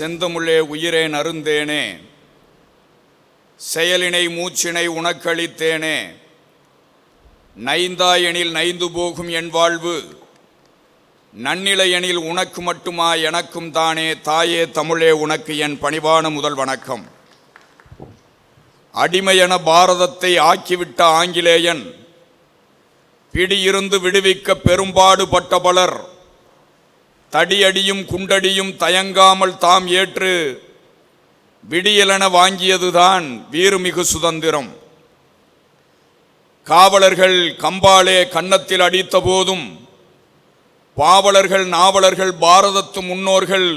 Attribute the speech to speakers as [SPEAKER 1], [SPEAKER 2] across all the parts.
[SPEAKER 1] செந்தமிழே உயிரே நருந்தேனே, செயலினை மூச்சினை உனக்களித்தேனே, நைந்தாயெனில் நைந்து போகும் என் வாழ்வு, நன்னிலையெனில் உனக்கு மட்டுமா எனக்கும் தானே, தாயே தமிழே உனக்கு என் பணிவான முதல் வணக்கம். அடிமையென பாரதத்தை ஆக்கிவிட்ட ஆங்கிலேயன் பிடியிருந்து விடுவிக்க பெரும்பாடு பட்ட பலர் தடியடியும் குண்டடியும் தயங்காமல் தாம் ஏற்று விடியலென வாங்கியதுதான் வீறுமிகு சுதந்திரம். காவலர்கள் கம்பாலே கன்னத்தில் அடித்த போதும் பாவலர்கள் நாவலர்கள் பாரதத்து முன்னோர்கள்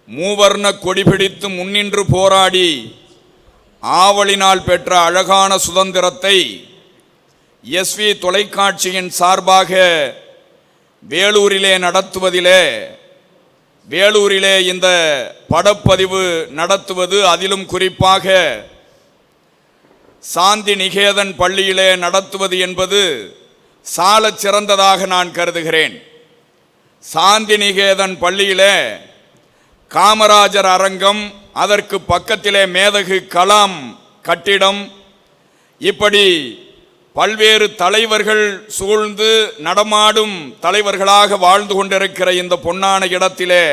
[SPEAKER 1] மூவர்ண கொடிபிடித்து முன்னின்று போராடி ஆவலினால் பெற்ற அழகான சுதந்திரத்தை SV தொலைக்காட்சியின் சார்பாக வேலூரிலே நடத்துவதிலே, வேலூரிலே இந்த படப்பதிவு நடத்துவது, அதிலும் குறிப்பாக சாந்தி நிகேதன் பள்ளியிலே நடத்துவது என்பது சாலச் சிறந்ததாக நான் கருதுகிறேன். சாந்தி நிகேதன் பள்ளியிலே காமராஜர் அரங்கம், அதற்கு பக்கத்திலே மேதகு கலாம் கட்டிடம், இப்படி பல்வேறு தலைவர்கள் சூழ்ந்து நடமாடும் தலைவர்களாக வாழ்ந்து கொண்டிருக்கிற இந்த பொன்னான இடத்திலே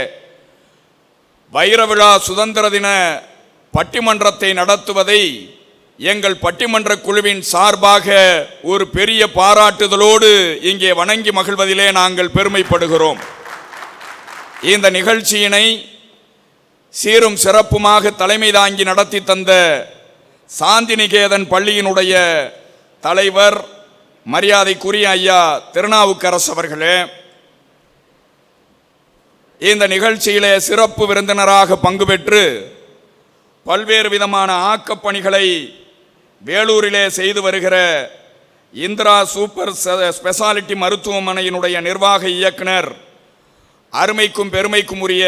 [SPEAKER 1] வைரவிழா சுதந்திர தின பட்டிமன்றத்தை நடத்துவதை எங்கள் பட்டிமன்ற குழுவின் சார்பாக ஒரு பெரிய பாராட்டுதலோடு இங்கே வணங்கி மகிழ்வதிலே நாங்கள் பெருமைப்படுகிறோம். இந்த நிகழ்ச்சியினை சீரும் சிறப்புமாக தலைமை தாங்கி நடத்தி தந்த சாந்தி நிகேதன் பள்ளியினுடைய தலைவர் மரியாதைக்குரிய ஐயா திருநாவுக்கரசு அவர்களே, இந்த நிகழ்ச்சியிலே சிறப்பு விருந்தினராக பங்கு பெற்று பல்வேறு விதமான ஆக்கப்பணிகளை வேலூரிலே செய்து வருகிற இந்திரா சூப்பர் ஸ்பெஷாலிட்டி மருத்துவமனையினுடைய நிர்வாக இயக்குனர் அருமைக்கும் பெருமைக்கும் உரிய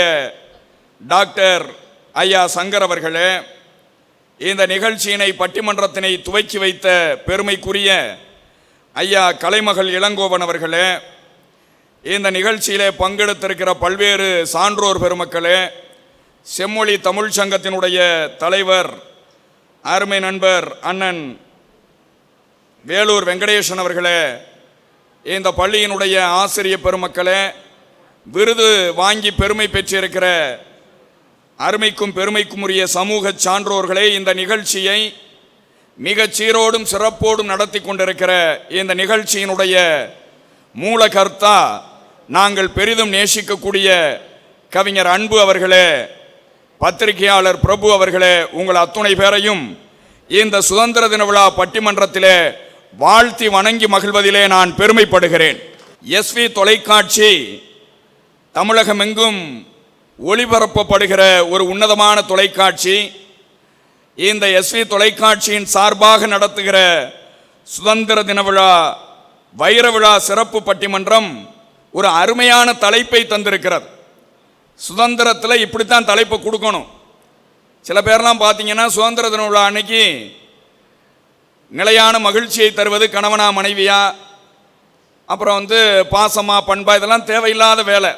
[SPEAKER 1] டாக்டர் ஐயா சங்கர் அவர்களே, இந்த நிகழ்ச்சியினை பட்டிமன்றத்தினை துவக்கி வைத்த பெருமைக்குரிய ஐயா கலைமகள் இளங்கோவன் அவர்களே, இந்த நிகழ்ச்சியிலே பங்கெடுத்திருக்கிற பல்வேறு சான்றோர் பெருமக்களே, செம்மொழி தமிழ் சங்கத்தினுடைய தலைவர் அருமை நண்பர் அண்ணன் வேலூர் வெங்கடேசன் அவர்களே, இந்த பள்ளியினுடைய ஆசிரியர் பெருமக்களே, விருது வாங்கி பெருமை பெற்றிருக்கிற அருமைக்கும் பெருமைக்கும் உரிய சமூக சான்றோர்களே, இந்த நிகழ்ச்சியை மிகச் சீரோடும் சிறப்போடும் நடத்தி கொண்டிருக்கிற இந்த நிகழ்ச்சியினுடைய மூலகர்த்தா நாங்கள் பெரிதும் நேசிக்கக்கூடிய கவிஞர் அன்பு அவர்களே, பத்திரிகையாளர் பிரபு அவர்களே, உங்கள் அத்துணை பேரையும் இந்த சுதந்திர தின விழா பட்டிமன்றத்திலே வாழ்த்தி வணங்கி மகிழ்வதிலே நான் பெருமைப்படுகிறேன். SV தொலைக்காட்சி தமிழகமெங்கும் ஒளிபரப்பப்படுகிற ஒரு உன்னதமான தொலைக்காட்சி. இந்த SV தொலைக்காட்சியின் சார்பாக நடத்துகிற சுதந்திர தின விழா வைர விழா சிறப்பு பட்டிமன்றம் ஒரு அருமையான தலைப்பை தந்திருக்கிறது. சுதந்திரத்தில் இப்படித்தான் தலைப்பை கொடுக்கணும். சில பேர்லாம் பார்த்தீங்கன்னா சுதந்திர தின விழா அன்னைக்கு நிலையான மகிழ்ச்சியை தருவது கணவனா மனைவியா, அப்புறம் பாசமா பண்பா, இதெல்லாம் தேவையில்லாத வேலை.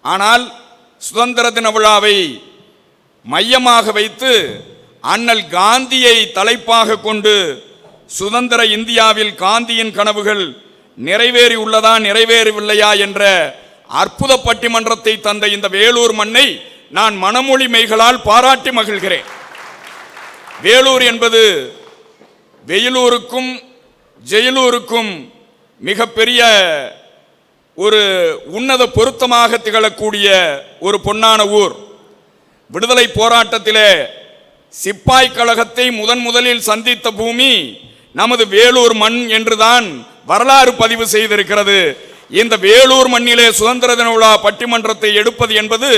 [SPEAKER 1] ஆனால் சுதந்திர தின விழாவை மையமாக வைத்து அண்ணல் காந்தியை தலைப்பாக கொண்டு சுதந்திர இந்தியாவில் காந்தியின் கனவுகள் நிறைவேறி உள்ளதா நிறைவேறவில்லையா என்ற அற்புத பட்டிமன்றத்தை தந்த இந்த வேலூர் மண்ணை நான் மனமொழி மெய்களால் பாராட்டி மகிழ்கிறேன். வேலூர் என்பது வெயிலூருக்கும் ஜெயிலூருக்கும் மிகப்பெரிய ஒரு உன்னத பொருத்தமாக திகழக்கூடிய ஒரு பொன்னான ஊர். விடுதலை போராட்டத்திலே சிப்பாய் கழகத்தை முதலில் சந்தித்த பூமி நமது வேலூர் மண் என்றுதான் வரலாறு பதிவு செய்திருக்கிறது. இந்த வேலூர் மண்ணிலே சுதந்திர தின விழா பட்டிமன்றத்தை எடுப்பது என்பது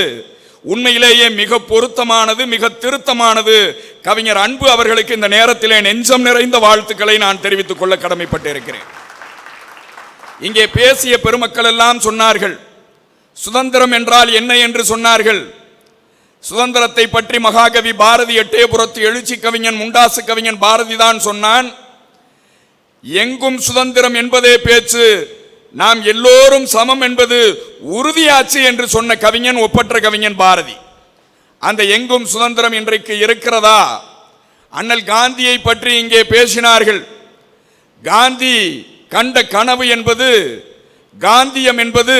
[SPEAKER 1] உண்மையிலேயே மிக பொருத்தமானது, மிக திருத்தமானது. கவிஞர் அன்பு அவர்களுக்கு இந்த நேரத்திலே நெஞ்சம் நிறைந்த வாழ்த்துக்களை நான் தெரிவித்துக் கொள்ள கடமைப்பட்டிருக்கிறேன். இங்கே பேசிய பெருமக்கள் எல்லாம் சொன்னார்கள், சுதந்திரம் என்றால் என்ன என்று சொன்னார்கள். சுதந்திரத்தை பற்றி மகாகவி பாரதி எட்டயபுரத்து எழுச்சி கவிஞன் முண்டாசு கவிஞன் பாரதி தான் சொன்னான், எங்கும் சுதந்திரம் என்பதே பேச்சு, நாம் எல்லோரும் சமம் என்பது உறுதியாச்சு என்று சொன்ன கவிஞன் ஒப்பற்ற கவிஞன் பாரதி. அந்த எங்கும் சுதந்திரம் இன்றைக்கு இருக்கிறதா? அண்ணல் காந்தியை பற்றி இங்கே பேசினார்கள். காந்தி கண்ட கனவு என்பது, காந்தியம் என்பது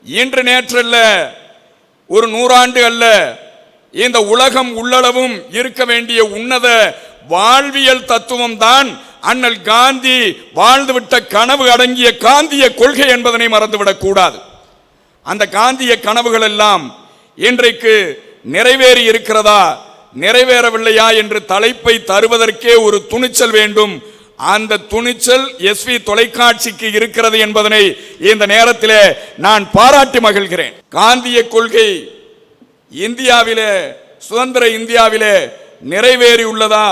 [SPEAKER 1] இன்று நேற்றல்ல, ஒரு 100 ஆண்டு அல்ல, இந்த உலகம் உள்ளளவும் இருக்க வேண்டிய உன்னத வாழ்வியல் தத்துவம் தான் அண்ணல் காந்தி வாழ்ந்துவிட்ட கனவு அடங்கிய காந்திய கொள்கை என்பதனை மறந்துவிடக் கூடாது. அந்த காந்திய கனவுகள் எல்லாம் இன்றைக்கு நிறைவேறி இருக்கிறதா, நிறைவேறவில்லையா என்று தலைப்பை தருவதற்கே ஒரு துணிச்சல் வேண்டும். அந்த துணிச்சல் SV தொலைக்காட்சிக்கு இருக்கிறது என்பதனை இந்த நேரத்திலே நான் பாராட்டி மகிழ்கிறேன். காந்திய கொள்கை இந்தியாவிலே, சுதந்திர இந்தியாவிலே நிறைவேறி உள்ளதா,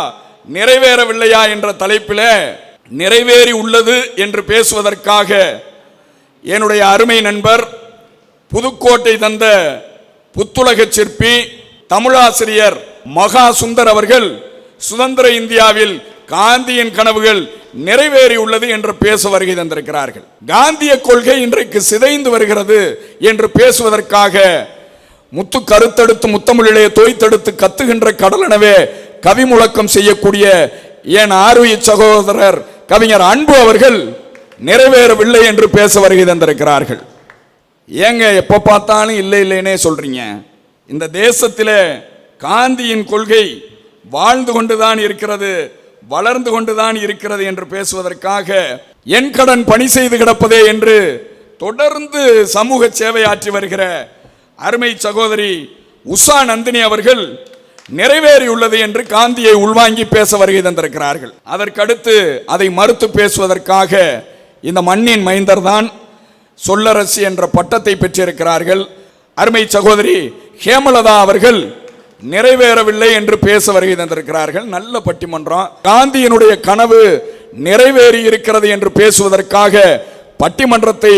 [SPEAKER 1] நிறைவேறவில்லையா என்ற தலைப்பிலே நிறைவேறி உள்ளது என்று பேசுவதற்காக என்னுடைய அருமை நண்பர், புதுக்கோட்டை தந்த புத்துலக சிற்பி, தமிழாசிரியர் மகா சுந்தர் அவர்கள் சுதந்திர இந்தியாவில் காந்தியின் கனவுகள் நிறைவேறி உள்ளது என்று பேச வருகை தந்திருக்கிறார்கள். காந்திய கொள்கை இன்றைக்கு சிதைந்து வருகிறது என்று பேசுவதற்காக முத்து கருத்தெடுத்து முத்தமிழிலே தோய்த்தெடுத்து கத்துகின்ற கடலெனவே கவி முழக்கம் செய்யக்கூடிய என் ஆர்வீ சகோதரர் கவிஞர் அன்பு அவர்கள் நிறைவேறவில்லை என்று பேச வருகை தந்திருக்கிறார்கள். ஏங்க எப்ப பார்த்தாலும் இல்லை இல்லைன்னே சொல்றீங்க? இந்த தேசத்திலே காந்தியின் கொள்கை வாழ்ந்து கொண்டுதான் இருக்கிறது, வளர்ந்து கொண்டுதான் இருக்கிறது என்று பேசுவதற்காக என் கடன் பணி செய்து கிடப்பதே என்று தொடர்ந்து சமூக சேவை ஆற்றி வருகிற அருமை சகோதரி உஷா நந்தினி அவர்கள் நிறைவேறியுள்ளது என்று காந்தியை உள்வாங்கி பேச வருகை தந்திருக்கிறார்கள். அதற்கடுத்து அதை மறுத்து பேசுவதற்காக இந்த மண்ணின் மைந்தர் தான் சொல்லரசி என்ற பட்டத்தை பெற்றிருக்கிறார்கள். அருமை சகோதரி ஹேமலதா அவர்கள் நிறைவேறவில்லை என்று பேச வருகை தந்திருக்கிறார்கள். நல்ல பட்டிமன்றம். காந்தியினுடைய கனவு நிறைவேறி இருக்கிறது என்று பேசுவதற்காக பட்டிமன்றத்தை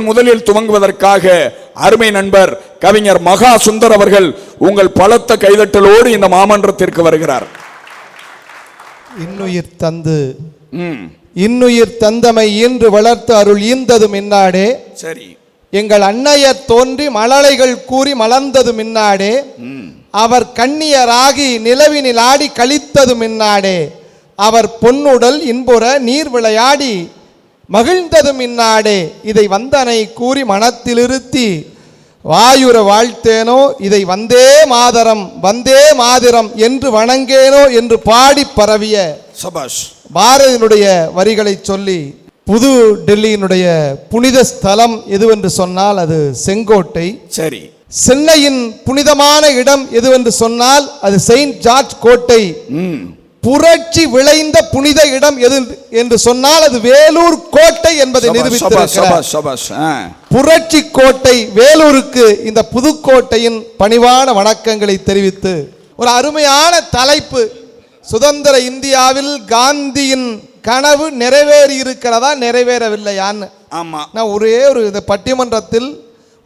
[SPEAKER 1] முதலில் துவங்குவதற்காக அருமை நண்பர் கவிஞர் மகா சுந்தர் அவர்கள் உங்கள் பலத்த கைதட்டலோடு இந்த மாமன்றத்திற்கு வருகிறார்.
[SPEAKER 2] இன்னுயிர் தந்து இன்னுயிர் தந்தமை ஈன்று வளர்த்து அருள் ஈந்தது மின்னாடே.
[SPEAKER 1] சரி.
[SPEAKER 2] எங்கள் அன்னையர் தோன்றி மழலைகள் கூறி மலர்ந்தது மின்னாடே. அவர் கண்ணியராகி நிலவினில் ஆடி கழித்தது மின்னாடே. அவர் பொன்னுடல் இன்புற நீர் விளையாடி மகிழ்ந்தது மின்னாடே. இதை வந்தனை கூறி மனத்திலிருத்தி வாயுர வாழ்த்தேனோ. இதை வந்தே மாதரம் வந்தே மாதிரம் என்று வணங்கேனோ என்று பாடி பரவிய
[SPEAKER 1] சபாஷ்
[SPEAKER 2] பாரதியினுடைய வரிகளை சொல்லி, புது டெல்லியினுடைய புனித ஸ்தலம் எதுவென்று சொன்னால் அது செங்கோட்டை.
[SPEAKER 1] சரி.
[SPEAKER 2] சென்னையின் புனிதமான இடம் எதுவென்று சொன்னால் அது செயின்ட் ஜார்ஜ் கோட்டை. புரட்சி விளைந்த புனித இடம் எது என்று சொன்னால் அது வேலூர் கோட்டை என்பதை நிரூபித்திருக்கிறார். புரட்சி கோட்டை வேலூருக்கு இந்த புதுக்கோட்டையின் பணிவான வணக்கங்களை தெரிவித்து ஒரு அருமையான தலைப்பு, சுதந்திர இந்தியாவில் காந்தியின் கனவு நிறைவேறி இருக்கிறதா நிறைவேறவில்லையான்னு.
[SPEAKER 1] ஆமா, நான்
[SPEAKER 2] ஒரே ஒரு இந்த பட்டிமன்றத்தில்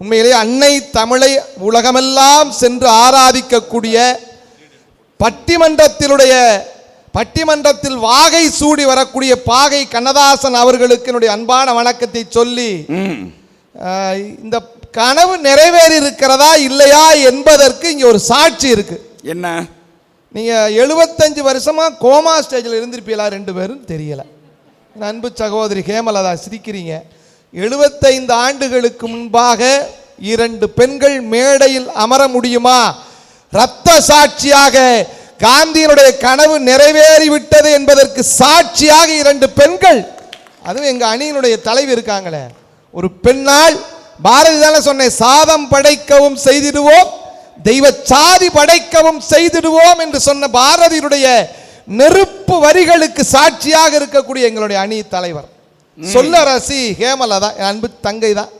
[SPEAKER 2] உண்மையிலேயே அன்னை தமிழை உலகமெல்லாம் சென்று ஆராதிக்கக்கூடிய பட்டிமன்றத்தில் வாகை சூடி வரக்கூடிய பாகை கண்ணதாசன் அவர்களுக்கு என்னுடைய அன்பான வணக்கத்தை சொல்லி, இந்த கனவு நிறைவேறி இருக்கிறதா இல்லையா என்பதற்கு இங்க ஒரு சாட்சி இருக்கு.
[SPEAKER 1] என்ன?
[SPEAKER 2] நீங்க 75 வருஷமா கோமா ஸ்டேஜில் இருந்திருப்பீங்களா? 2 பேரும் தெரியல. அன்பு சகோதரி ஹேமலதா சிரிக்கிறீங்க. 75 ஆண்டுகளுக்கு முன்பாக 2 பெண்கள் மேடையில் அமர முடியுமா? இரத்த சாட்சியாக காந்தியினுடைய கனவு நிறைவேறிவிட்டது என்பதற்கு சாட்சியாக 2 பெண்கள், அதுவும் எங்க அணியினுடைய தலைவி இருக்காங்களே, ஒரு பெண்ணால் பாரதி தானே சொன்னேன், சாதம் படைக்கவும் செய்திடுவோம் தெய்வ சாதி படைக்கவும் செய்திடுவோம் என்று சொன்ன பாரதியுடைய நெருப்பு வரிகளுக்கு சாட்சியாக இருக்கக்கூடிய எங்களுடைய அணி தலைவர் சொல்லரசி ஹேமலதா என் அன்பு தங்கை தான்.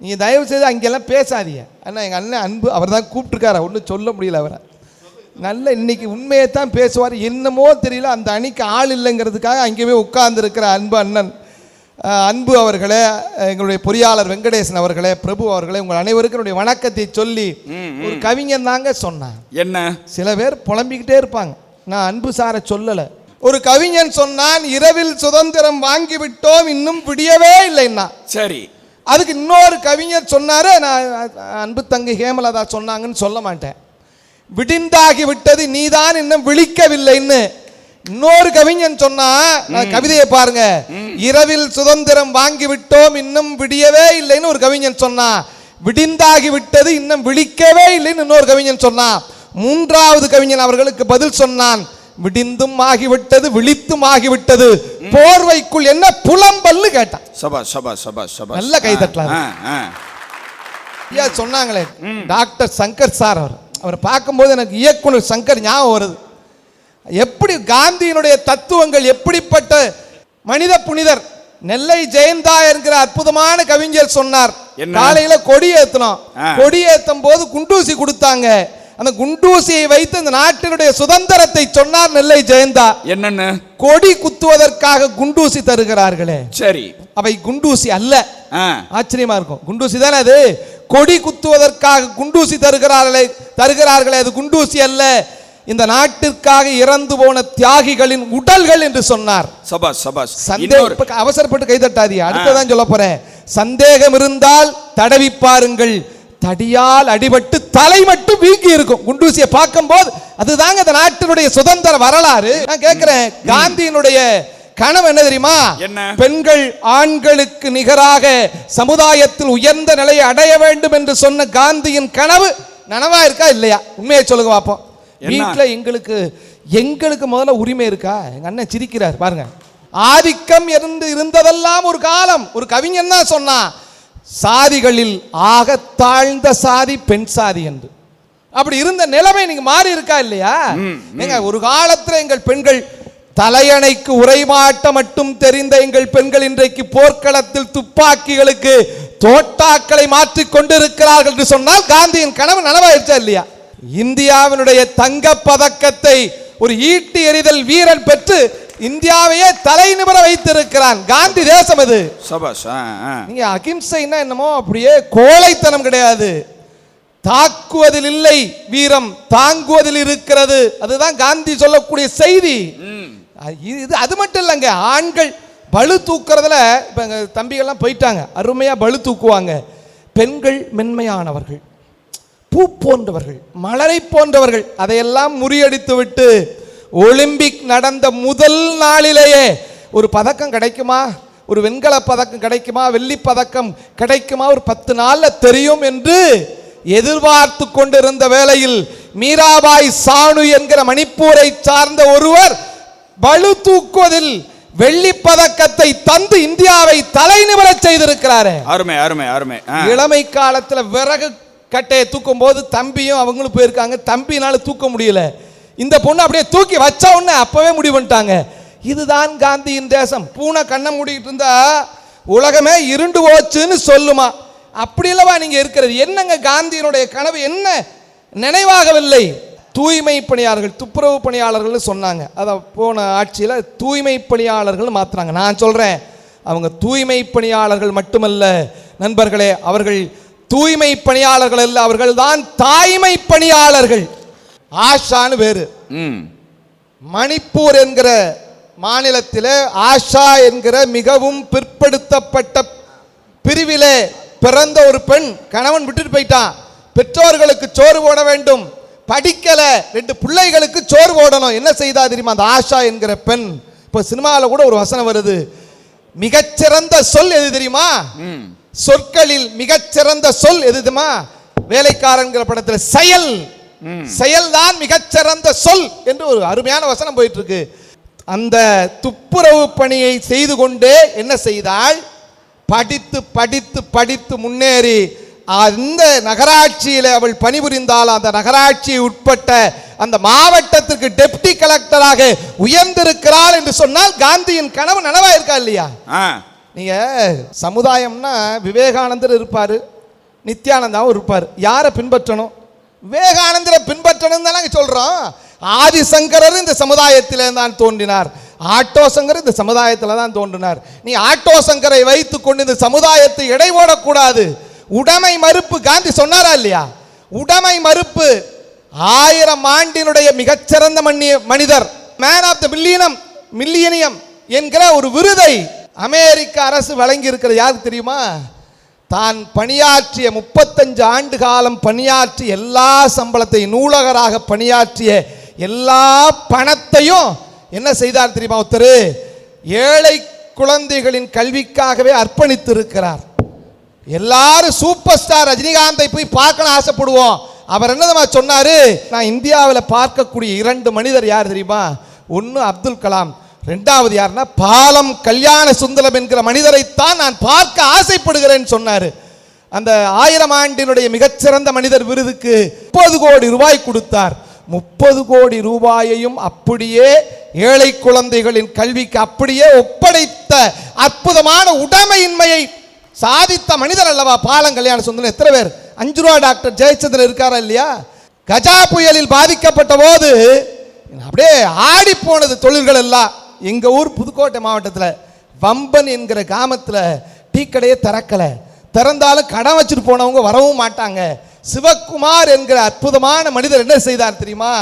[SPEAKER 2] நீங்கள் தயவு செய்து அங்கெல்லாம் பேசாதீங்க. ஆனால் எங்கள் அண்ணன் அன்பு அவர் தான் கூப்பிட்டுருக்காரு, ஒன்றும் சொல்ல முடியல அவரை. நல்ல இன்னைக்கு உண்மையை தான் பேசுவார். என்னமோ தெரியல, அந்த அணிக்கு ஆள் இல்லைங்கிறதுக்காக அங்கேயே உட்கார்ந்துருக்கிற அன்பு அண்ணன் அன்பு அவர்களே, எங்களுடைய பொறியாளர் வெங்கடேசன் அவர்களே, பிரபு அவர்களே, உங்கள் அனைவருக்கும் என்னுடைய வணக்கத்தை சொல்லி, ஒரு கவிஞன் தாங்க சொன்னான்.
[SPEAKER 1] என்ன? சில
[SPEAKER 2] பேர் புலம்பிக்கிட்டே இருப்பாங்க, நான் அன்பு சாரை சொல்லலை. ஒரு கவிஞன் சொன்னான், இரவில் சுதந்திரம் வாங்கி விட்டோம் இன்னும் விடியவே இல்லைன்னா.
[SPEAKER 1] சரி.
[SPEAKER 2] அதுக்கு இன்னொரு கவிஞர் சொன்னாரு, நான் அன்பு தங்கை ஹேமலதா சொன்னாங்கன்னு சொல்ல மாட்டேன். விடிந்தாகி விட்டது நீதான் இன்னும் விழிக்கவில்லைன்னு. இன்னொரு கவிஞன் சொன்னா, கவிதையை பாருங்க, இரவில் சுதந்திரம் வாங்கி விட்டோம் இன்னும் விடியவே இல்லைன்னு ஒரு கவிஞன் சொன்னா, விடிந்தாகி விட்டது இன்னும் விழிக்கவே இல்லைன்னு இன்னொரு கவிஞன் சொன்னான். மூன்றாவது கவிஞன் அவர்களுக்கு பதில் சொன்னான், விடிந்தும் ஆகிவிட்டது விழித்தும் ஆகிவிட்டது, போர்வைக்குள் என்ன புலம்பல்னு கேட்டான். நல்ல கை தட்டலாம். சொன்னாங்களே டாக்டர் சங்கர் சார், அவர் பார்க்கும்போது எனக்கு இயக்குனர் சங்கர் ஞாபகம் வருது. எப்படி காந்தியினுடைய தத்துவங்கள் எப்படிப்பட்ட மனித புனிதர். நெல்லை ஜெயந்தா என்கிற அற்புதமான கவிஞர் சொன்னார், காலையில கொடி ஏத்தணும், கொடி ஏத்தும் போது குண்டூசி கொடுத்தாங்க, அந்த குண்டூசியை வைத்து இந்த நாட்டினுடைய சுதந்திரத்தை சொன்னார் நெல்லை ஜெயந்தா.
[SPEAKER 1] என்னன்னு?
[SPEAKER 2] கொடி குத்துவதற்காக குண்டூசி தருகிறார்களே,
[SPEAKER 1] சரி
[SPEAKER 2] அவை குண்டூசி அல்ல. ஆச்சரியமா இருக்கும், குண்டூசி தானே அது. கொடி குத்துவதற்காக குண்டூசி தருகிறார்களே அது குண்டூசி அல்ல, இந்த நாட்டிற்காக இறந்து போன தியாகிகளின் உடல்கள் என்று சொன்னார். அவசரப்பட்டு கைதட்டாதீ, அடுத்ததான் சொல்ல போறேன். சந்தேகம் இருந்தால் தடவி பாருங்கள், தடியால் அடிபட்டு தலை மட்டும் வீங்கி இருக்கும். குண்டூசியை பார்க்கும் போது அதுதாங்க இந்த நாட்டினுடைய சுதந்திர வரலாறு. நான் கேட்கிறேன், காந்தியினுடைய கனவு என்ன தெரியுமா? பெண்கள் ஆண்களுக்கு நிகராக சமுதாயத்தில் உயர்ந்த நிலையை அடைய வேண்டும் என்று சொன்ன காந்தியின் கனவு நனவா இருக்கா இல்லையா? உண்மையை சொல்லுங்க பார்ப்போம். வீட்டில் எங்களுக்கு முதல்ல உரிமை இருக்கா? எங்க அண்ணன் சிரிக்கிறார் பாருங்க. ஆதிக்கம் இருந்ததெல்லாம் ஒரு காலம். ஒரு கவிஞன் தான் சொன்னா, சாதிகளில் ஆக தாழ்ந்த சாதி பெண் சாதி என்று. அப்படி இருந்த நிலைமை நீங்க மாறி இருக்கா இல்லையா? எங்க ஒரு காலத்துல எங்கள் பெண்கள் தலையணைக்கு உரைமாட்ட மட்டும் தெரிந்த எங்கள் பெண்கள் இன்றைக்கு போர்க்களத்தில் துப்பாக்கிகளுக்கு தோட்டாக்களை மாற்றிக் கொண்டிருக்கிறார்கள் என்று சொன்னால் காந்தியின் கனவு நனவாயிருச்சா இல்லையா? இந்தியாவினுடைய தங்க பதக்கத்தை ஒரு ஈட்டி எறிதல் வீரன் பெற்று இந்தியாவையே தலை நிமிர வைத்திருக்கிறான். காந்தி தேசம் அது. நீங்க அகிம்சைன்னா என்னமோ அப்படியே கோழைத்தனம் கிடையாது. தாக்குவதில் இல்லை வீரம், தாங்குவதில் இருக்கிறது. அதுதான் காந்தி சொல்லக்கூடிய செய்தி. இது அது மட்டும் இல்லைங்க, ஆண்கள் பளு தூக்குறதுல இப்ப எங்க தம்பிகள்லாம் போயிட்டாங்க, அருமையா பளு தூக்குவாங்க. பெண்கள் மென்மையானவர்கள், பூ போன்றவர்கள், மலரை போன்றவர்கள். அதையெல்லாம் முறியடித்து விட்டு ஒலிம்பிக் நடந்த முதல் நாளிலேயே ஒரு பதக்கம் கிடைக்குமா, ஒரு வெண்கல பதக்கம் கிடைக்குமா, வெள்ளி பதக்கம் கிடைக்குமா, ஒரு 10 நாள்ல தெரியும் என்று எதிர்பார்த்து கொண்டிருந்த வேளையில் மீராபாய் சானு என்கிற மணிப்பூரை சார்ந்த ஒருவர் பளு தூக்குவதில் வெள்ளி பதக்கத்தை தந்து இந்தியாவை தலை நிமிர செய்திருக்கிறாரு. அருமை அருமை அருமை. இளமை காலத்துல விறகு கட்டையை தூக்கும் போது தம்பியும் அவங்களும் போயிருக்காங்க, தம்பினால தூக்க முடியல. இந்த பொண்ணு அப்படியே தூக்கி வச்ச உடனே அப்பவே முடிவு பண்ணிட்டாங்க, இதுதான் காந்தியின் தேசம். பூனை கண்ணை மூடிட்டு இருந்தா உலகமே இருண்டு போச்சுன்னு சொல்லுமா. அப்படி இல்லவா நீங்க இருக்கிறது? என்னங்க காந்தியினுடைய கனவு என்ன நினைவாகவில்லை? தூய்மை பணியாளர்கள், துப்புரவு பணியாளர்கள் சொன்னாங்க. அதை போன ஆட்சியில் தூய்மை பணியாளர்கள் மாத்துறாங்க. நான் சொல்றேன், அவங்க தூய்மை பணியாளர்கள் மட்டுமல்ல நண்பர்களே, அவர்கள் தூய்மை பணியாளர்கள் அல்ல, அவர்கள் தான் தாய்மை பணியாளர்கள். ஆஷான்னு பேரு. மணிப்பூர் என்கிற மாநிலத்திலே ஆஷா என்கிற மிகவும் பிற்படுத்தப்பட்ட பிரிவிலே பிறந்த ஒரு பெண் கணவன் விட்டுட்டு போயிட்டான். பெற்றோர்களுக்கு சோறு போட வேண்டும், படிக்கல, 2 பிள்ளைகளுக்கு சோறு போடணும். என்ன செய்தா தெரியுமா அந்த ஆஷா என்கிற பெண்? இப்ப சினிமாவில் கூட ஒரு வசனம் வருது, மிகச்சிறந்த சொல் எது தெரியுமா? சொற்களில் மிகச்சிறந்த சொல் எது தெரியுமா? வேலைக்காரன்கிற படத்தில் செயல், செயல்தான் மிகச்சிறந்த சொல் என்று ஒரு அருமையான வசனம் போயிட்டு இருக்கு. அந்த துப்புரவு பணியை செய்து கொண்டே என்ன செய்தாள்? படித்து படித்து படித்து முன்னேறி அந்த நகராட்சியில் அவள் பணிபுரிந்தால் அந்த நகராட்சியை உட்பட்ட அந்த மாவட்டத்திற்கு டெப்டி கலெக்டராக உயர்ந்திருக்கிறாள் என்று சொன்னால் காந்தியின் கனவு நனவா இருக்கா இல்லையா? நீங்க சமுதாயம்னா விவேகானந்தர் இருப்பாரு, நித்யானந்தாவும் இருப்பார். யாரை பின்பற்றணும்? விவேகானந்தரை பின்பற்றணும் தானே சொல்றோம். ஆதிசங்கரர் இந்த சமுதாயத்திலே தான் தோன்றினார், ஆட்டோ சங்கர் இந்த சமுதாயத்தில் தான் தோன்றினார். நீ ஆட்டோ சங்கரை வைத்துக் கொண்டு இந்த சமுதாயத்தை எடை போடக்கூடாது. உடைமை மறுப்பு காந்தி சொன்னாரா இல்லையா? உடைமை மறுப்பு 1000 ஆண்டினுடைய மிகச்சிறந்த மனிதர், மேன் ஆஃப் த மில்லியனியம் என்கிற ஒரு விருதை அமெரிக்க அரசு வழங்கி இருக்கிறது. யாருக்கு தெரியுமா? தான் பணியாற்றிய 35 ஆண்டு காலம் பணியாற்றிய எல்லா சம்பளத்தையும், நூலகராக பணியாற்றிய எல்லா பணத்தையும் என்ன செய்தார் தெரியுமா? ஒருத்தர் ஏழை குழந்தைகளின் கல்விக்காகவே அர்ப்பணித்து இருக்கிறார். எல்லாரும் சூப்பர் ஸ்டார் ரஜினிகாந்தை போய் பார்க்கணும் ஆசைப்படுவோம். அவர் என்ன சொன்னாரு? நான் இந்தியாவில் பார்க்கக்கூடிய 2 மனிதர் யார் தெரியுமா? ஒன்று அப்துல் கலாம், ரெண்டாவது யாருன்னா பாலம் கல்யாண சுந்தரம் என்கிற மனிதரைத்தான் நான் பார்க்க ஆசைப்படுகிறேன் சொன்னார். அந்த 1000 ஆண்டினுடைய மிகச்சிறந்த மனிதர் விருதுக்கு 30 கோடி ரூபாய் கொடுத்தார். 30 கோடி ரூபாயையும் அப்படியே ஏழை குழந்தைகளின் கல்விக்கு அப்படியே ஒப்படைத்த அற்புதமான உடைமையின்மையை சாதித்த மனிதர் அல்லவா பாலம் கல்யாண சுந்தரம். எத்தனை பேர் 5 ரூபா டாக்டர் ஜெயச்சந்திரன் இருக்காரா இல்லையா? கஜா புயலில் பாதிக்கப்பட்ட போது அப்படியே ஆடி போனது தொழில்கள் எல்லாம். எங்க ஊர் புதுக்கோட்டை மாவட்டத்தில் வம்பன் என்கிற கிராமத்தில் டீ கடையை திறக்கலை. திறந்தாலும் கடன் வச்சுட்டு போனவங்க வரவும் மாட்டாங்க. சிவக்குமார் என்கிற அற்புதமான மனிதர் என்ன செய்தார் தெரியுமா?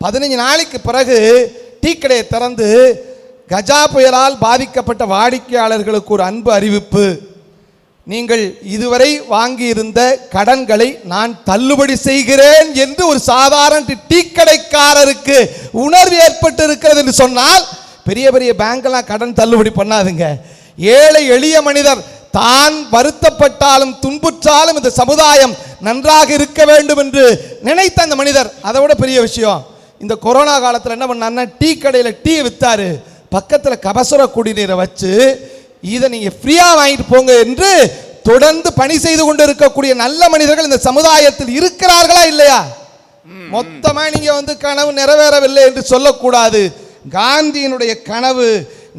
[SPEAKER 2] 15 நாளைக்கு பிறகு டீ கடையை திறந்து கஜா புயலால் பாதிக்கப்பட்ட வாடிக்கையாளர்களுக்கு ஒரு அன்பு அறிவிப்பு. நீங்கள் இதுவரை வாங்கியிருந்த கடன்களை நான் தள்ளுபடி செய்கிறேன் என்று ஒரு சாதாரண டீ கடைக்காரருக்கு உணர்வு ஏற்பட்டு இருக்கிறது என்று சொன்னால், பெரிய பெரிய பேங்க்லாம் கடன் தள்ளுபடி பண்ணாதுங்க. ஏழை எளிய மனிதர் தான் வருத்தப்பட்டாலும் துன்புற்றாலும் இந்த சமுதாயம் நன்றாக இருக்க வேண்டும் என்று நினைத்த அந்த மனிதர். அதை விட பெரிய விஷயம், இந்த கொரோனா காலத்தில் என்ன பண்ணாருன்னா டீ கடையில் டீ வித்தாரு. பக்கத்தில் கபசுர குடிநீரை வச்சு இதை நீங்க ஃப்ரீயா வாங்கிட்டு போங்க என்று தொடர்ந்து பணி செய்து கொண்டு இருக்கக்கூடிய நல்ல மனிதர்கள் இந்த சமுதாயத்தில் இருக்கிறார்களா இல்லையா? மொத்தமா நீங்க கனவு நிறைவேறவில்லை என்று சொல்லக்கூடாது. காந்தியினுடைய கனவு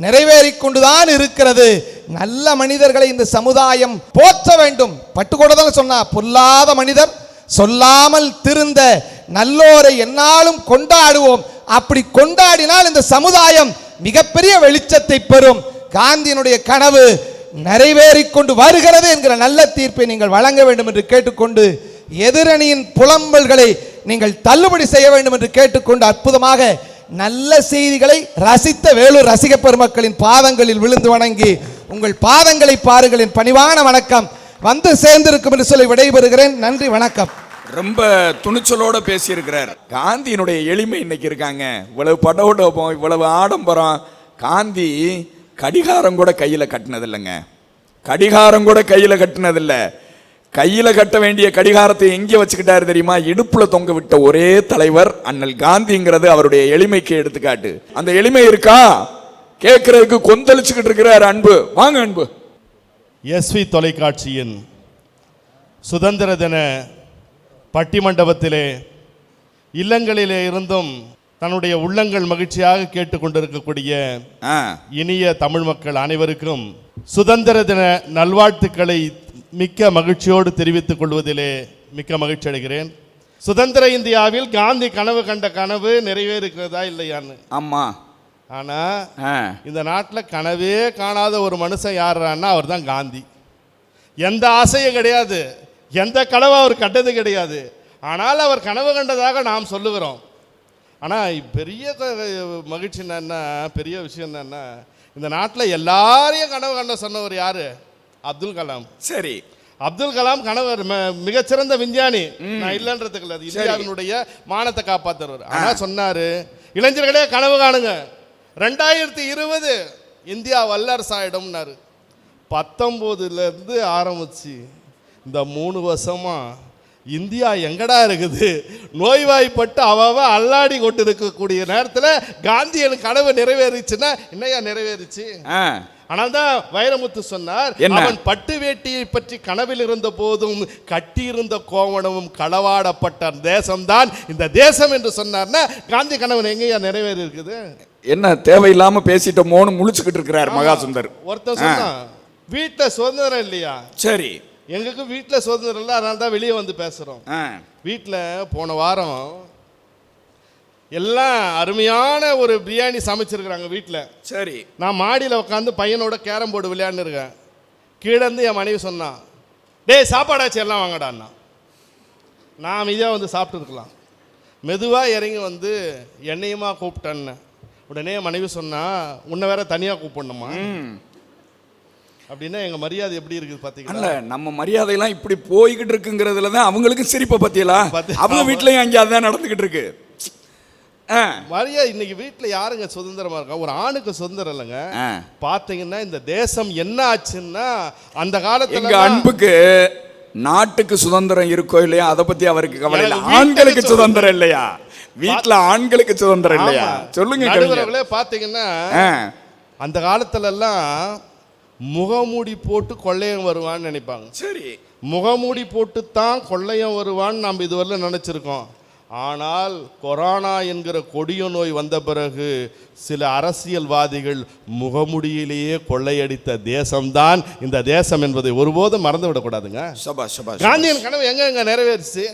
[SPEAKER 2] நிறைவேறிக் கொண்டுதான் இருக்கிறது. நல்ல மனிதர்களை இந்த சமுதாயம் போற்ற வேண்டும். பட்டுக்கோட்டை சொன்னா, பொல்லாத மனிதர் சொல்லாமல் திருந்த நல்லோரை என்னாலும் கொண்டாடுவோம். அப்படி கொண்டாடினால் இந்த சமுதாயம் மிகப்பெரிய வெளிச்சத்தை பெறும். காந்தியினுடைய கனவு நிறைவேறிக் கொண்டு வருகிறது என்கிற நல்ல தீர்ப்பை நீங்கள் வழங்க வேண்டும் என்று கேட்டுக்கொண்டு, எதிரணியின் புலம்பல்களை நீங்கள் தள்ளுபடி செய்ய வேண்டும் என்று கேட்டுக்கொண்டு, அற்புதமாக நல்ல செய்திகளை ரசித்த வேலூர் ரசிக பெருமக்களின் பாதங்களில் விழுந்து வணங்கி, உங்கள் பாதங்களை பாருங்கள், என் பணிவான வணக்கம் வந்து சேர்ந்திருக்கும் என்று சொல்லி விடைபெறுகிறேன். நன்றி, வணக்கம்.
[SPEAKER 1] ரொம்ப துணிச்சலோட பேசியிருக்கிறார். காந்தியினுடைய எளிமை இன்னைக்கு இருக்காங்க. இவ்வளவு படோடோபம், இவ்வளவு ஆடம்பரம். காந்தி கடிகாரம் கூட கையில கட்டினதில்லைங்க. கடிகாரம் கூட கையில கட்டினதில்லை. கையில கட்ட வேண்டிய கடிகாரத்தை எங்கே வச்சுக்கிட்டாரு தெரியுமா? இடுப்புல தொங்க விட்ட ஒரே தலைவர் அண்ணல் காந்திங்கிறது அவருடைய எளிமைக்கு எடுத்துக்காட்டு. அந்த எளிமை இருக்கா கேட்கறதுக்கு கொந்தளிச்சுக்கிட்டு இருக்கிறார். அன்பு வாங்க அன்பு.
[SPEAKER 3] எஸ்வி தொலைக்காட்சியின் சுதந்திர தின பட்டிமண்டபத்திலே இல்லங்களிலே இருந்தும் தன்னுடைய உள்ளங்கள் மகிழ்ச்சியாக கேட்டுக்கொண்டிருக்கக்கூடிய இனிய தமிழ் மக்கள் அனைவருக்கும் சுதந்திர தின நல்வாழ்த்துக்களை மிக்க மகிழ்ச்சியோடு தெரிவித்துக் கொள்வதிலே மிக்க மகிழ்ச்சி அடைகிறேன். சுதந்திர இந்தியாவில் காந்தி கனவு கண்ட கனவு நிறைவேறுகிறதா இல்லையான்னு.
[SPEAKER 1] ஆமா.
[SPEAKER 3] ஆனா இந்த நாட்டில் கனவே காணாத ஒரு மனுஷன் யாருன்னா அவர் தான் காந்தி. எந்த ஆசையும் கிடையாது, எந்த கனவு அவர் கண்டது கிடையாது. ஆனால் அவர் கனவு கண்டதாக நாம் சொல்லுகிறோம். ஆனால் பெரிய மகிழ்ச்சி என்னன்னா, பெரிய விஷயம் என்னன்னா, இந்த நாட்டில் எல்லாரையும் கனவு கண்ட சொன்னவர் யாரு? அப்துல் கலாம்.
[SPEAKER 1] சரி,
[SPEAKER 3] அப்துல் கலாம் கனவு மிகச்சிறந்த விஞ்ஞானி, நான் இல்லைன்றதுக்கு இல்லை, இந்தியாவினுடைய மானத்தை காப்பாற்றுறவர். ஆனால் சொன்னாரு, இளைஞர்களே கனவு காணுங்க, 2020 இந்தியா வல்லரசாயிடும்னாரு. 19லேருந்து ஆரம்பிச்சு இந்த 3 வருஷமா இந்தியா எங்கடா இருக்குது? நோய்வாய்ப்பட்டு அவ அல்லாடி கொண்டு இருக்கக்கூடிய நேரத்தில் காந்தி எனக்கு கனவு நிறைவேறிச்சுன்னா என்னையா நிறைவேறிச்சு? ஆனால் தான் வைரமுத்து சொன்னார், அவன் பட்டு வேட்டியை பற்றி கனவில் இருந்த போதும் கட்டியிருந்த கோவணமும் களவாடப்பட்ட தேசம்தான் இந்த தேசம் என்று சொன்னார்னா, காந்தி கனவு எங்கேயா நிறைவேறி இருக்குது?
[SPEAKER 1] என்ன தேவையில்லாம பேசிட்டோமோன்னு முழிச்சுக்கிட்டு இருக்கிறார் மகாசுந்தர்.
[SPEAKER 3] ஒருத்தர் சொன்னா வீட்டில் சுதந்திரம் இல்லையா?
[SPEAKER 1] சரி,
[SPEAKER 3] எங்களுக்கு வீட்டில் சுதந்திரம் இல்லை, அதனால தான் வெளியே வந்து பேசுகிறோம். வீட்டில் போன வாரம் எல்லாம் அருமையான ஒரு பிரியாணி சமைச்சிருக்கிறாங்க வீட்டில்.
[SPEAKER 1] சரி,
[SPEAKER 3] நான் மாடியில் உட்காந்து பையனோட கேரம் போர்டு விளையாண்டுருக்கேன். கீழே இருந்து என் மனைவி சொன்னான், டேய் சாப்பாடாச்சு எல்லாம் வாங்கடான்னா. நான் அமைதியாக வந்து சாப்பிட்டுருக்கலாம். மெதுவாக இறங்கி வந்து என்னையுமா கூப்பிட்டேன்னு. உடனே மனைவி சொன்னா, உன்னை வேற தனியாக கூப்பிடணுமா அப்படின்னா எங்க மரியாதை எப்படி இருக்குது பாத்தீங்களா?
[SPEAKER 1] அல்ல, நம்ம மரியாதையெல்லாம் இப்படி போய்கிட்டு இருக்குங்கிறதுல தான் அவங்களுக்கும் சிரிப்பை பத்தியலா, அவங்க வீட்லயும் அங்கே அதான் நடந்துகிட்டு இருக்கு.
[SPEAKER 3] மரியாதை இன்னைக்கு வீட்டுல யாருங்க சுதந்திரமா இருக்கா? ஒரு ஆணுக்கு சுதந்திரம் இல்லைங்க. பாத்தீங்கன்னா இந்த தேசம் என்ன ஆச்சுன்னா அந்த காலத்துல
[SPEAKER 1] எங்க அன்புக்கு நாட்டுக்கு சுதந்திரம் இருக்கோ இல்லையா அதை பத்தி அவருக்கு கவலை இல்லை. ஆண்களுக்கு சுதந்திரம் இல்லையா? வீட்டுல ஆண்களுக்கு சுதந்திரம் இல்லையா? சொல்லுங்க.
[SPEAKER 3] நடுவர்களே பாத்தீங்கன்னா அந்த காலத்துல எல்லாம் முகமூடி போட்டு கொள்ளையன் வருவான்னு நினைப்பாங்க.
[SPEAKER 1] சரி,
[SPEAKER 3] முகமூடி போட்டு தான் கொள்ளையன் வருவான்னு நாம் இதுவரை நினைச்சிருக்கோம். ஆனால் கொரோனா என்கிற கொடிய நோய் வந்த பிறகு சில அரசியல்வாதிகள் முகமுடியிலேயே கொள்ளையடித்த தேசம்தான் இந்த தேசம் என்பதை ஒருபோதும் மறந்து விடக்கூடாதுங்க. காந்தியின் கனவு எங்க நிறைவேறிச்சு?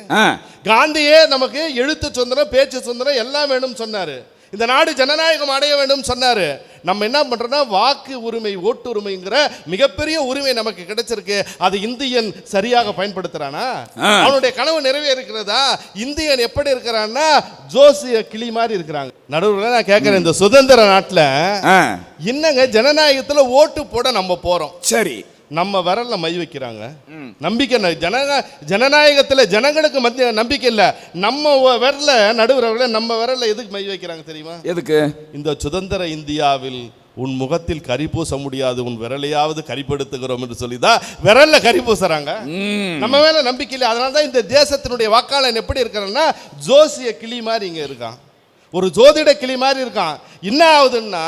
[SPEAKER 3] காந்தியே நமக்கு எழுத்து சுதந்திரம், பேச்சு சுதந்திரம் எல்லாம் வேணும் சொன்னாரு. இந்த நாடு ஜனநாயகம் அடைய வேண்டும் சொன்னாரு. நம்ம என்ன பண்றோம்னா வாக்கு உரிமை, ஓட்டு உரிமைங்கிற மிகப்பெரிய உரிமை நமக்கு கிடைச்சிருக்கு. அது இந்தியன் சரியாக பயன்படுத்துறானா? அவனுடைய கனவு நிறைவேறுகிறதா? இந்தியன் எப்படி இருக்கிறான்னா ஜோசிய கிளி மாதிரி இருக்கிறாங்க. நடுவுல நான் கேட்கிறேன், இந்த சுதந்திர நாட்டுல என்னங்க ஜனநாயகத்துல ஓட்டு போட நம்ம போறோம்.
[SPEAKER 1] சரி,
[SPEAKER 3] நம்ம விரல்ல மை வைக்கிறாங்க. நம்பிக்கை ஜனநாயகத்துல ஜனங்களுக்கு மத்திய நம்பிக்கை இல்ல. நம்ம விரல்ல நடுவர்களே நம்ம விரல்ல எதுக்கு மை வைக்கிறாங்க தெரியுமா?
[SPEAKER 1] எதுக்கு? இந்த
[SPEAKER 3] சுதந்திர இந்தியாவில் உன் முகத்தில் கரி பூச முடியாது, உன் விரலையாவது கரிப்படுத்துகிறோம் என்று சொல்லிதான் விரல்ல கரி பூசுறாங்க. நம்ம மேல நம்பிக்கை இல்லை. அதனாலதான் இந்த தேசத்தினுடைய வாக்காளன் எப்படி இருக்கிறான்னா ஜோசிய கிளி மாதிரி இங்க இருக்கான், ஒரு ஜோதிட கிளி மாதிரி இருக்கான். என்ன ஆகுதுன்னா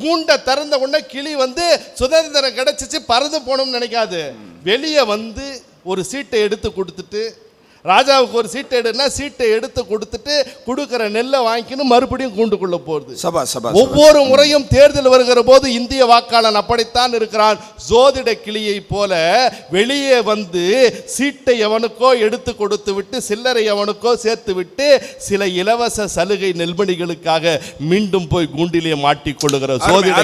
[SPEAKER 3] கூண்ட திறந்த உடனே கிளி வந்து சுதந்திரம் கிடைச்சிச்சு பறந்து போகணும்னு நினைக்காது. வெளியே வந்து ஒரு சீட்டை எடுத்து கொடுத்துட்டு, ராஜாவுக்கு ஒரு சீட்டை எடுனா சீட்டை எடுத்து கொடுத்துட்டு கொடுக்கிற நெல்லை வாங்கிக்கணும், மறுபடியும் கூண்டுக்குள்ள போகுது. ஒவ்வொரு முறையும் தேர்தல் வருகிற போது இந்திய வாக்காளன் அப்படித்தான் இருக்கிறான். ஜோதிட கிளியை போல வெளியே வந்து சீட்டை எவனுக்கோ எடுத்து கொடுத்து விட்டு சில்லறை எவனுக்கோ சேர்த்து விட்டு சில இலவச சலுகை நெல்மணிகளுக்காக மீண்டும் போய் கூண்டிலே மாட்டிக்கொள்ளுகிற ஜோதிட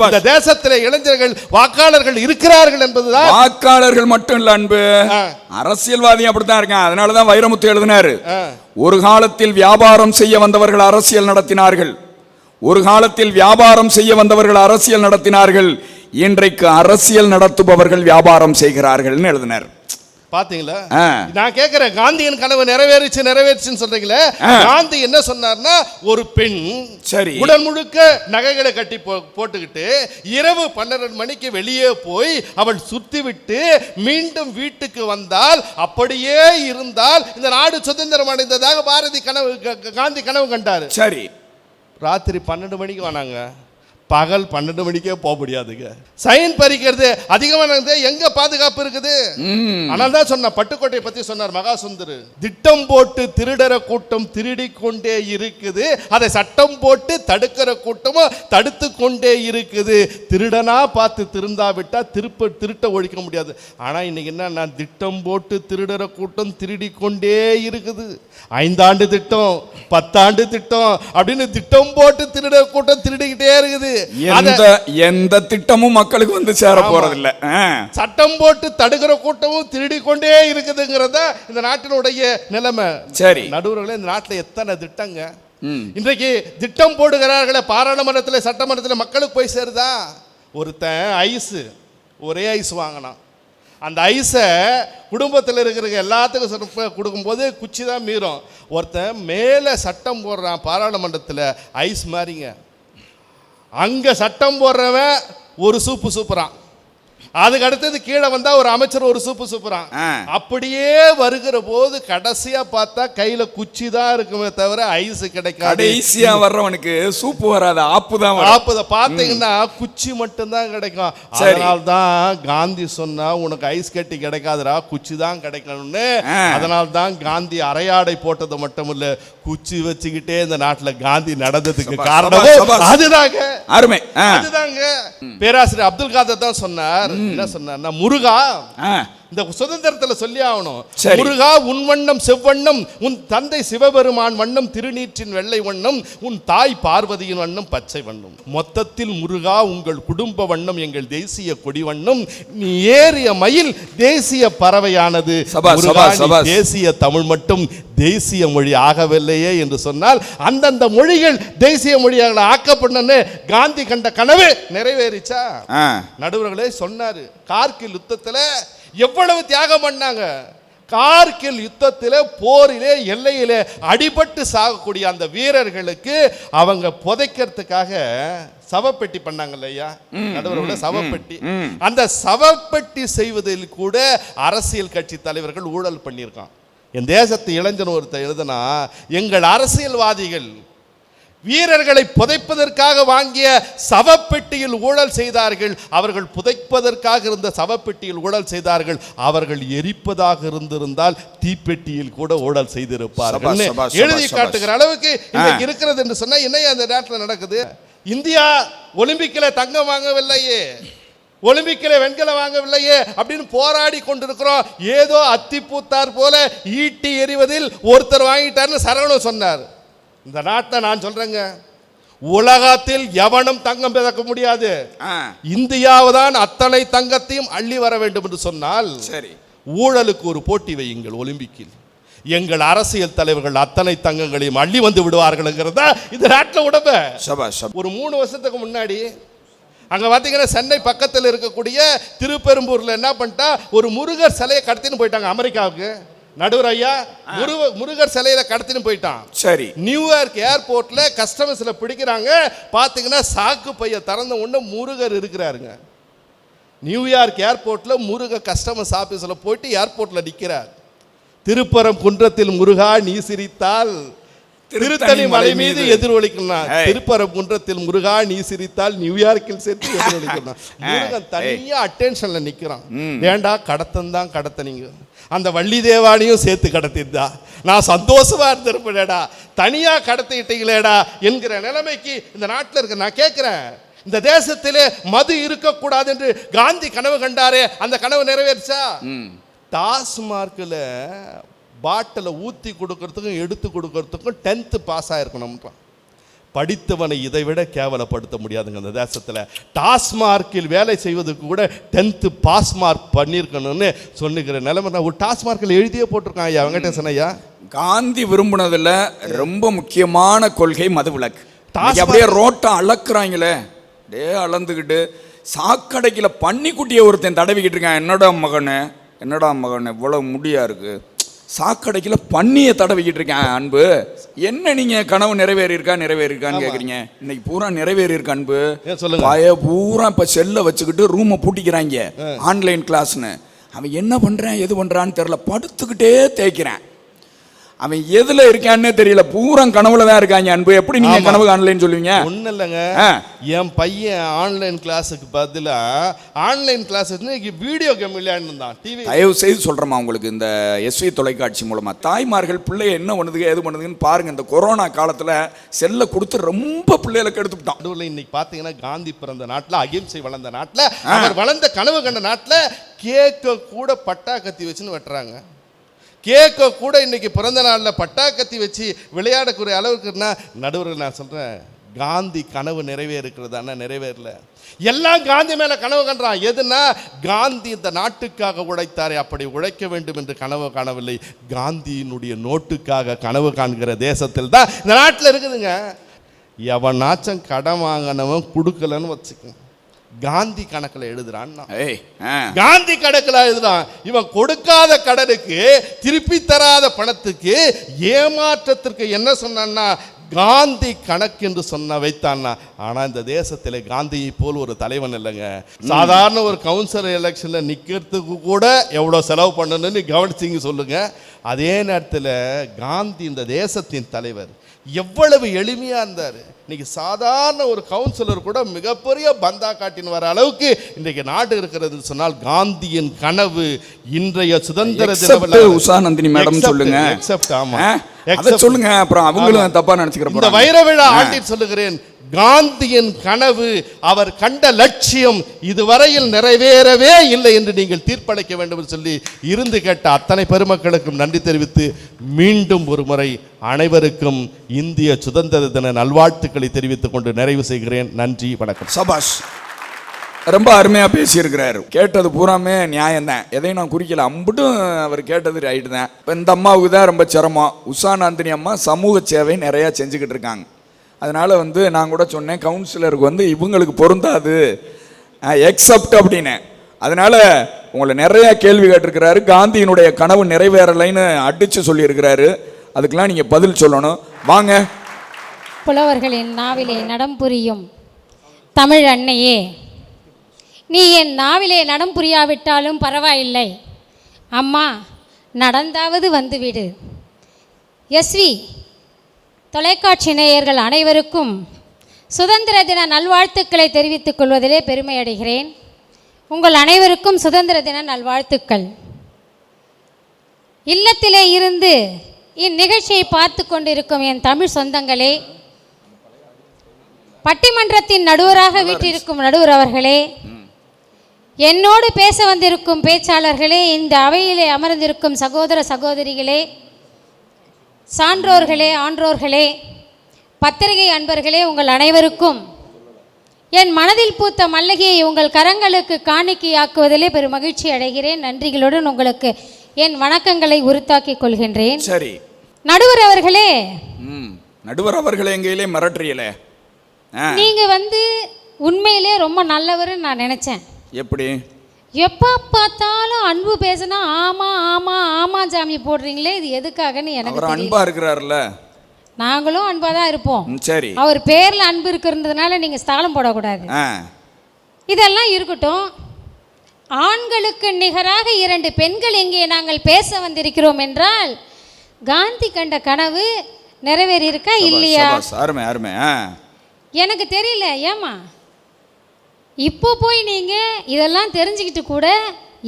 [SPEAKER 3] இந்த தேசத்திலே இளைஞர்கள் வாக்காளர்கள் இருக்கிறார்கள் என்பதுதான்.
[SPEAKER 1] வாக்காளர்கள் மட்டும் இல்ல அன்பு, அரசியல்வாதியும் அப்படித்தான் இருக்கான். அதனாலதான் வைரமுத்து எழுதினாரு, ஒரு காலத்தில் வியாபாரம் செய்ய வந்தவர்கள் அரசியல் நடத்தினார்கள், ஒரு காலத்தில் வியாபாரம் செய்ய வந்தவர்கள் அரசியல் நடத்தினார்கள், இன்றைக்கு அரசியல் நடத்துபவர்கள் வியாபாரம் செய்கிறார்கள் எழுதினார்.
[SPEAKER 3] பாத்தீங்களா? நான் கேட்கிறேன், காந்தியின் கனவு நிறைவேறிச்சுன்னு சொல்றீங்களே, காந்தி என்ன சொன்னார்னா ஒரு பெண்
[SPEAKER 1] சரி
[SPEAKER 3] உடல் முழுக்க நகைகளை கட்டி போட்டுக்கிட்டு இரவு 12 மணிக்கு வெளியே போய் அவள் சுத்தி விட்டு மீண்டும் வீட்டுக்கு வந்தால், அப்படியே இருந்தால் இந்த நாடு சுதந்திரம் அடைந்ததாக காந்தி கனவு கண்டாரு. சரி, ராத்திரி 12 மணிக்கு வந்தாங்க, பகல் 12 மணிக்கே போக முடியாதுங்க. சைன் பறிக்கிறது அதிகமானது, எங்க பாதுகாப்பு இருக்குது? ஆனால் தான் சொன்ன பட்டுக்கோட்டை பத்தி சொன்னார் மகாசுந்தர், திட்டம் போட்டு திருடற கூட்டம் திருடி கொண்டே இருக்குது, அதை சட்டம் போட்டு தடுக்கிற கூட்டமும் தடுத்து கொண்டே இருக்குது. திருடனா பார்த்து திருந்தாவிட்டா திருட்ட ஒழிக்க முடியாது. ஆனா இன்னைக்கு என்ன, திட்டம் போட்டு திருடற கூட்டம் திருடி கொண்டே இருக்குது. 5 ஆண்டு திட்டம், 10 ஆண்டு திட்டம் அப்படின்னு திட்டம் போட்டு திருடற கூட்டம் திருடிக்கிட்டே இருக்குது.
[SPEAKER 1] எந்த திட்டமும் மக்களுக்கு வந்து சேர போறதில்லை.
[SPEAKER 3] சட்டம் போட்டு தடுக்கிற கூட்டமும் திருடி கொண்டே இருக்குதுங்கிறத இந்த நாட்டினுடைய நிலைமை.
[SPEAKER 1] சரி
[SPEAKER 3] நடுவர்களே, இந்த நாட்டில் எத்தனை திட்டங்க இன்றைக்கு திட்டம் போடுகிறார்களே, பாராளுமன்றத்தில் சட்டமன்றத்தில் மக்களுக்கு போய் சேருதா? ஒருத்தன் ஒரே ஐஸ் வாங்கினான். அந்த ஐஸை குடும்பத்தில் இருக்கிற எல்லாத்துக்கும் கொடுக்கும்போது குச்சி தான் மீறும். ஒருத்தன் மேலே சட்டம் போடுறான் பாராளுமன்றத்தில், ஐஸ் மாதிரிங்க. அங்கே சட்டம் போடுறவன் ஒரு சூப்புறான், அதுக்கு அடுத்தது கீழே வந்தா ஒரு அமைச்சர் ஒரு சூப்புறான். அப்படியே வருகிற போது கடைசியா பார்த்தா கையில குச்சி தான் இருக்குமே தவிர ஐஸ் கிடைக்காது.
[SPEAKER 1] கடைசியா வர்றவனுக்கு சூப்பு வராது,
[SPEAKER 3] ஆப்பு பாத்தீங்கன்னா குச்சி மட்டும் தான் கிடைக்கும். அதனால தான் காந்தி சொன்னா உனக்கு ஐஸ் கட்டி கிடைக்காதுடா, குச்சி தான் கிடைக்கணும்னு. அதனால தான் காந்தி அரையாடை போட்டது மட்டும் இல்ல, குச்சி வச்சுக்கிட்டே இந்த நாட்டுல காந்தி நடந்ததுக்கு காரணம் அதுதாங்க.
[SPEAKER 1] அருமை,
[SPEAKER 3] அதுதாங்க. பேராசிரியர் அப்துல் காதர் தான் சொன்னார். என்ன சொன்னார்னா, முருகா இந்த சுதந்திரத்துல சொல்லி ஆகணும்.
[SPEAKER 1] சரி.
[SPEAKER 3] முருகா உன் வண்ணம் செவ்வண்ணம், உன் தந்தை சிவபெருமான் வண்ணம் திருநீற்றின் வெள்ளை வண்ணம், உன் தாய் பார்வதியின் வண்ணம் பச்சை வண்ணம். மொத்தத்தில் முருகா உங்கள் குடும்ப வண்ணம் எங்கள் தேசிய கொடி வண்ணம். நீ ஏறிய மயில் தேசிய பறவையானது.
[SPEAKER 1] சபாஷ்,
[SPEAKER 3] முருகா,
[SPEAKER 1] சபாஷ்,
[SPEAKER 3] நீ
[SPEAKER 1] சபாஷ்.
[SPEAKER 3] தேசிய தமிழ் மட்டும் தேசிய மொழி ஆகவில்லையே என்று சொன்னால் அந்தந்த மொழிகள் தேசிய மொழியாக ஆக்கப்படணும்னு காந்தி கண்ட கனவு நிறைவேறிச்சா? நடுவர்களே சொன்னாரு, கார்கில் யுத்தத்துல எவ்வளவு தியாகம் பண்ணாங்க. கார்கில் யுத்தத்திலே போரிலே எல்லையிலே அடிபட்டு சாகக்கூடிய அந்த வீரர்களுக்கு அவங்க புதைக்கிறதுக்காக சவப்பெட்டி பண்ணாங்கல்ல ஐயா நடுவர்களே, சவப்பெட்டி. அந்த சவப்பெட்டி செய்வதில் கூட அரசியல் கட்சி தலைவர்கள் ஊழல் பண்ணியிருக்கான். என் தேசத்து இளைஞன் ஒருத்தர் எழுதுனா, எங்கள் அரசியல்வாதிகள் வீரர்களை புதைப்பதற்காக வாங்கிய சவப்பெட்டியில் ஊழல் செய்தார்கள், அவர்கள் புதைப்பதற்காக இருந்த சவப்பெட்டியில் ஊழல் செய்தார்கள், அவர்கள் எரிப்பதாக இருந்திருந்தால் தீப்பெட்டியில் கூட ஊழல் செய்திருப்பார்கள் எழுதி காட்டுகிற அளவுக்கு இன்னைக்கு இருக்கிறது என்று சொன்னா என்ன அந்த நாட்டில் நடக்குது? இந்தியா ஒலிம்பிக்கில் தங்கம் வாங்கவில்லையே, ஒலிம்பிக்கில் வெண்கலம் வாங்கவில்லையே அப்படின்னு போராடி கொண்டிருக்கிறோம். ஏதோ அத்திப்பூத்தார் போல ஈட்டி எறிவதில் ஒருத்தர் வாங்கிட்டார்னு சரவணன் சொன்னார். இந்த நாட்டை நான் சொல்றேங்க, உலகத்தில் எவனும் தங்கம் பிறக்க முடியாது. இந்தியாவுதான் அத்தனை தங்கத்தையும் அள்ளி வர வேண்டும் என்று சொன்னால்
[SPEAKER 1] சரி,
[SPEAKER 3] ஊழலுக்கு ஒரு போட்டி வையுங்கள் ஒலிம்பிக்கில். எங்கள் அரசியல் தலைவர்கள் அத்தனை தங்கங்களையும் அள்ளி வந்து விடுவார்கள் இந்த நாட்டில் உடம்ப. ஒரு 3 வருஷத்துக்கு முன்னாடி அங்க பாத்தீங்கன்னா சென்னை பக்கத்தில் இருக்கக்கூடிய திருப்பெரும்பூர்ல என்ன பண்ணிட்டா, ஒரு முருகர் சிலையை கடத்தின்னு போயிட்டாங்க அமெரிக்காவுக்கு. நடுவர் ஐயா, முருகர் சிலையில கடத்தின்னு போயிட்டான். சரி, நியூயார்க் ஏர்போர்ட்ல கஸ்டமர்ஸ்ல பிடிக்கிறாங்க. பாத்தீங்கன்னா சாக்கு பைய திறந்த உடனே முருகர் இருக்கிறாருங்க. நியூயார்க் ஏர்போர்ட்ல முருக கஸ்டமர்ஸ் ஆபீஸ்ல போயிட்டு ஏர்போர்ட்ல நிக்கிறார். திருப்பரங்குன்றத்தில் முருகா நீ சிரித்தால் திருத்தணி மலை மீது எதிரொலிக்கணும். திருப்பரங்குன்றத்தில் முருகா நீ சிரித்தால் நியூயார்க்கில் சேர்த்து எதிரொலிக்கணும். முருகன் தனியா அட்டென்ஷன்ல நிக்கிறான். ஏண்டா கடத்தந்தான் கடத்தனீங்க, அந்த வள்ளி தேவானையும் சேர்த்து கடத்திருந்தா நான் சந்தோஷமா இருந்திருப்பேடா, தனியா கடத்திட்டீங்களேடா என்கிற நிலைமைக்கு இந்த நாட்டில் இருக்க. நான் கேட்கிறேன், இந்த தேசத்திலே மது இருக்கக்கூடாது என்று காந்தி கனவு கண்டாரே, அந்த கனவு நிறைவேறிச்சா? டாஸ்மார்க்கில் பாட்டிலை ஊற்றி கொடுக்கறதுக்கும் எடுத்து கொடுக்கறதுக்கும் 10th பாஸ் ஆயிருக்கணும்ன்றான். படித்தவனை இதை விட கேவலப்படுத்த முடியாதுங்க இந்த தேசத்தில். டாஸ்மார்க்கில் வேலை செய்வதற்கு கூட 10th பாஸ் மார்க் பண்ணியிருக்கணும்னு சொல்லுகிற நிலைமை ஒரு டாஸ்மார்க்கில் எழுதியே போட்டிருக்கான். ஐயா வெங்கடேசன் ஐயா, காந்தி
[SPEAKER 1] விரும்பினதுல ரொம்ப முக்கியமான கொள்கை மதுவிலக்கு. அப்படியே ரோட்டை அளக்குறாங்களே, டே அளந்துக்கிட்டு சாக்கடைக்கில் பன்னிக்குட்டியை ஒருத்தன் தடவிக்கிட்டு இருக்கான். என்னடா மகனே இவ்வளவு முடியா இருக்கு, சாக்கடைக்கில் பன்னியை தடவிக்கிட்டு இருக்கேன். அன்பு, என்ன நீங்க கனவு நிறைவேறியிருக்கான்னு கேக்குறீங்க? இன்னைக்கு பூரா நிறைவேறியிருக்க அன்பு. சொல்லுங்க. பூரா இப்ப செல்ல வச்சுக்கிட்டு ரூமை பூட்டிக்கிறாங்க ஆன்லைன் கிளாஸ்னு. அவன் என்ன பண்றான் எது பண்றான்னு தெரியல, படுத்துக்கிட்டே தேய்க்கிறான். அவன் எதுல இருக்கான்னு தெரியல, பூரா கனவுல தான் இருக்காங்க. அன்பு, எப்படி நீங்க கனவு ஆன்லைன் சொல்லுவீங்க?
[SPEAKER 3] ஒண்ணு இல்லைங்க, என் பையன் ஆன்லைன் கிளாஸுக்கு பதிலா ஆன்லைன் கிளாஸ் வீடியோ கேம் விளையாடுதான். டிவி
[SPEAKER 1] தயவு செய்து சொல்றேமா உங்களுக்கு, இந்த எஸ்வி தொலைக்காட்சி மூலமா தாய்மார்கள் பிள்ளைய என்ன பண்ணுதுங்க எது பண்ணுதுன்னு பாருங்க. இந்த கொரோனா காலத்துல செல்ல கொடுத்து ரொம்ப பிள்ளைகளை கெடுத்துட்டான்.
[SPEAKER 3] இன்னைக்கு பாத்தீங்கன்னா காந்தி பிறந்த நாட்டுல, அகிம்சை வளர்ந்த நாட்டுல, அவர் வளர்ந்த கனவு கண்ட நாட்டுல கேக்க கூட பட்டா கத்தி வச்சுன்னு வெட்டுறாங்க. கேக்க கூட இன்னைக்கு பிறந்த நாளில் பட்டாக்கத்தி வச்சு விளையாடக்கூடிய அளவுக்குன்னா நடுவர்கள் நான் சொல்றேன், காந்தி கனவு நிறைவேறுக்கிறதான நிறைவேறல. எல்லாம் காந்தி மேல கனவு கண்டான். எதுனா காந்தி இந்த நாட்டுக்காக உழைத்தாரே, அப்படி உழைக்க வேண்டும் என்று கனவு காணவில்லை. காந்தியினுடைய நோட்டுக்காக கனவு காண்கிற தேசத்தில் தான் இந்த நாட்டில் இருக்குதுங்க. எவனாச்சும் கடன் வாங்கினவன் கொடுக்கலன்னு வச்சுக்கோங்க, காந்தி கணக்கில் எழுதுறான். காந்தி கணக்கில் எழுதுறான். இவன் கொடுக்காத கடனுக்கு, திருப்பி தராத பணத்துக்கு, ஏமாற்றத்திற்கு என்ன சொன்னான்னா காந்தி கணக்கு என்று சொன்ன வைத்தான்னா. ஆனா இந்த தேசத்தில் காந்தியை போல் ஒரு தலைவன் இல்லைங்க. சாதாரண ஒரு கவுன்சிலர் எலெக்ஷன்ல நிக்கிறதுக்கு கூட எவ்வளவு செலவு பண்ணணும்னு கவனிச்சிங்க சொல்லுங்க. அதே நேரத்தில் காந்தி இந்த தேசத்தின் தலைவர், எவ்வளவு எளிமையா இருந்தாரு. இன்னைக்கு சாதாரண ஒரு கவுன்சிலர் கூட மிகப்பெரிய பந்தா காட்டின்னு வர அளவுக்கு இன்றைக்கு நாடு இருக்கிறது சொன்னால் காந்தியின் கனவு. இன்றைய சுதந்திர தின
[SPEAKER 1] உஷாநந்தினி மேடம் சொல்லுங்க,
[SPEAKER 3] எக்ஸெப்ட். ஆமா
[SPEAKER 1] சொல்லுங்க, அப்புறம் அவங்களும் தப்பா நினைச்சுக்கிறோம்.
[SPEAKER 3] இந்த வைர விழா ஆண்டில் சொல்லுகிறேன், காந்தியின் கனவு, அவர் கண்ட லட்சியம் இதுவரையில் நிறைவேறவே இல்லை என்று நீங்கள் தீர்ப்பளிக்க வேண்டும் என்று சொல்லி இருந்து கேட்ட அத்தனை பெருமக்களுக்கும் நன்றி தெரிவித்து மீண்டும் ஒரு முறை அனைவருக்கும் இந்திய சுதந்திர தின நல்வாழ்த்துக்களை தெரிவித்துக் கொண்டு நிறைவு செய்கிறேன். நன்றி, வணக்கம்.
[SPEAKER 1] சபாஷ், ரொம்ப அருமையாக பேசியிருக்கிறாரு. கேட்டது பூராமே நியாயம்தான், எதையும் நான் குறிக்கல. அம்புட்டும் அவர் கேட்டது ரைட்டு தான். இப்போ இந்த அம்மாவுக்கு தான் ரொம்ப சிரமம். உஷா நந்தினி அம்மா சமூக சேவை நிறையா செஞ்சுக்கிட்டு இருக்காங்க. அதனால் நான் கூட சொன்னேன், கவுன்சிலருக்கு இவங்களுக்கு பொருந்தாது எக்ஸப்ட் அப்படின்னு. அதனால் உங்களை நிறையா கேள்வி கேட்டிருக்கிறாரு. காந்தியினுடைய கனவு நிறைவேறலைன்னு அடித்து சொல்லியிருக்கிறாரு. அதுக்கெல்லாம் நீங்கள் பதில் சொல்லணும். வாங்க.
[SPEAKER 4] புலவர்களின் நாவிலே நடம் புரியும் தமிழ் அன்னையே, நீ என் நாவிலே நடம் புரியாவிட்டாலும் பரவாயில்லை அம்மா, நடந்தாவது வந்துவிடு. எஸ்வி தொலைக்காட்சி நேயர்கள் அனைவருக்கும் சுதந்திர தின நல்வாழ்த்துக்களை தெரிவித்துக் கொள்வதிலே பெருமை அடைகிறேன். உங்கள் அனைவருக்கும் சுதந்திர தின நல்வாழ்த்துக்கள். இல்லத்திலே இருந்து இந்நிகழ்ச்சியை பார்த்து கொண்டிருக்கும் என் தமிழ் சொந்தங்களே, பட்டிமன்றத்தின் நடுவராக வீற்றிருக்கும் நடுவர் அவர்களே, என்னோடு பேச வந்திருக்கும் பேச்சாளர்களே, இந்த அவையிலே அமர்ந்திருக்கும் சகோதர சகோதரிகளே, சான்றோர்களே, ஆன்றோர்களே, பத்திரிகை அன்பர்களே, உங்கள் அனைவருக்கும் என் மனதில் பூத்த மல்லிகையை உங்கள் கரங்களுக்கு காணிக்கையாக்குவதிலே பெரும் மகிழ்ச்சி அடைகிறேன். நன்றிகளுடன் உங்களுக்கு என் வணக்கங்களை உரித்தாக்கிக் கொள்கின்றேன்.
[SPEAKER 1] சரி,
[SPEAKER 4] நடுவர் அவர்களே.
[SPEAKER 1] நடுவர் அவர்களே, எங்கேயிலே மிரட்டுறீங்களே.
[SPEAKER 4] நீங்க உண்மையிலே ரொம்ப நல்லவர்னு நான் நினைச்சேன்.
[SPEAKER 1] எப்படி?
[SPEAKER 4] எப்போ பார்த்தாலும் அன்பு பேசினா ஆமா ஆமா ஆமா ஜாமி போடுறீங்களே, இது எதுக்காகன்னு எனக்கு
[SPEAKER 1] தெரியல. அன்பா இருக்கிறாருல்ல,
[SPEAKER 4] நாங்களும் அன்பா தான் இருப்போம்.
[SPEAKER 1] சரி,
[SPEAKER 4] அவர் பேர்ல அன்பு இருக்கிறதுனால நீங்க ஸ்தானம் போடக்கூடாது. இதெல்லாம் இருக்கட்டும். ஆண்களுக்கு நிகராக 2 பெண்கள் இங்கே நாங்கள் பேச வந்திருக்கிறோம் என்றால் காந்தி கண்ட கனவு நிறைவேறி இருக்கா இல்லையா?
[SPEAKER 1] அருமை அருமை.
[SPEAKER 4] எனக்கு தெரியல. ஏமா இப்போ போய் நீங்கள் இதெல்லாம் தெரிஞ்சுக்கிட்டு கூட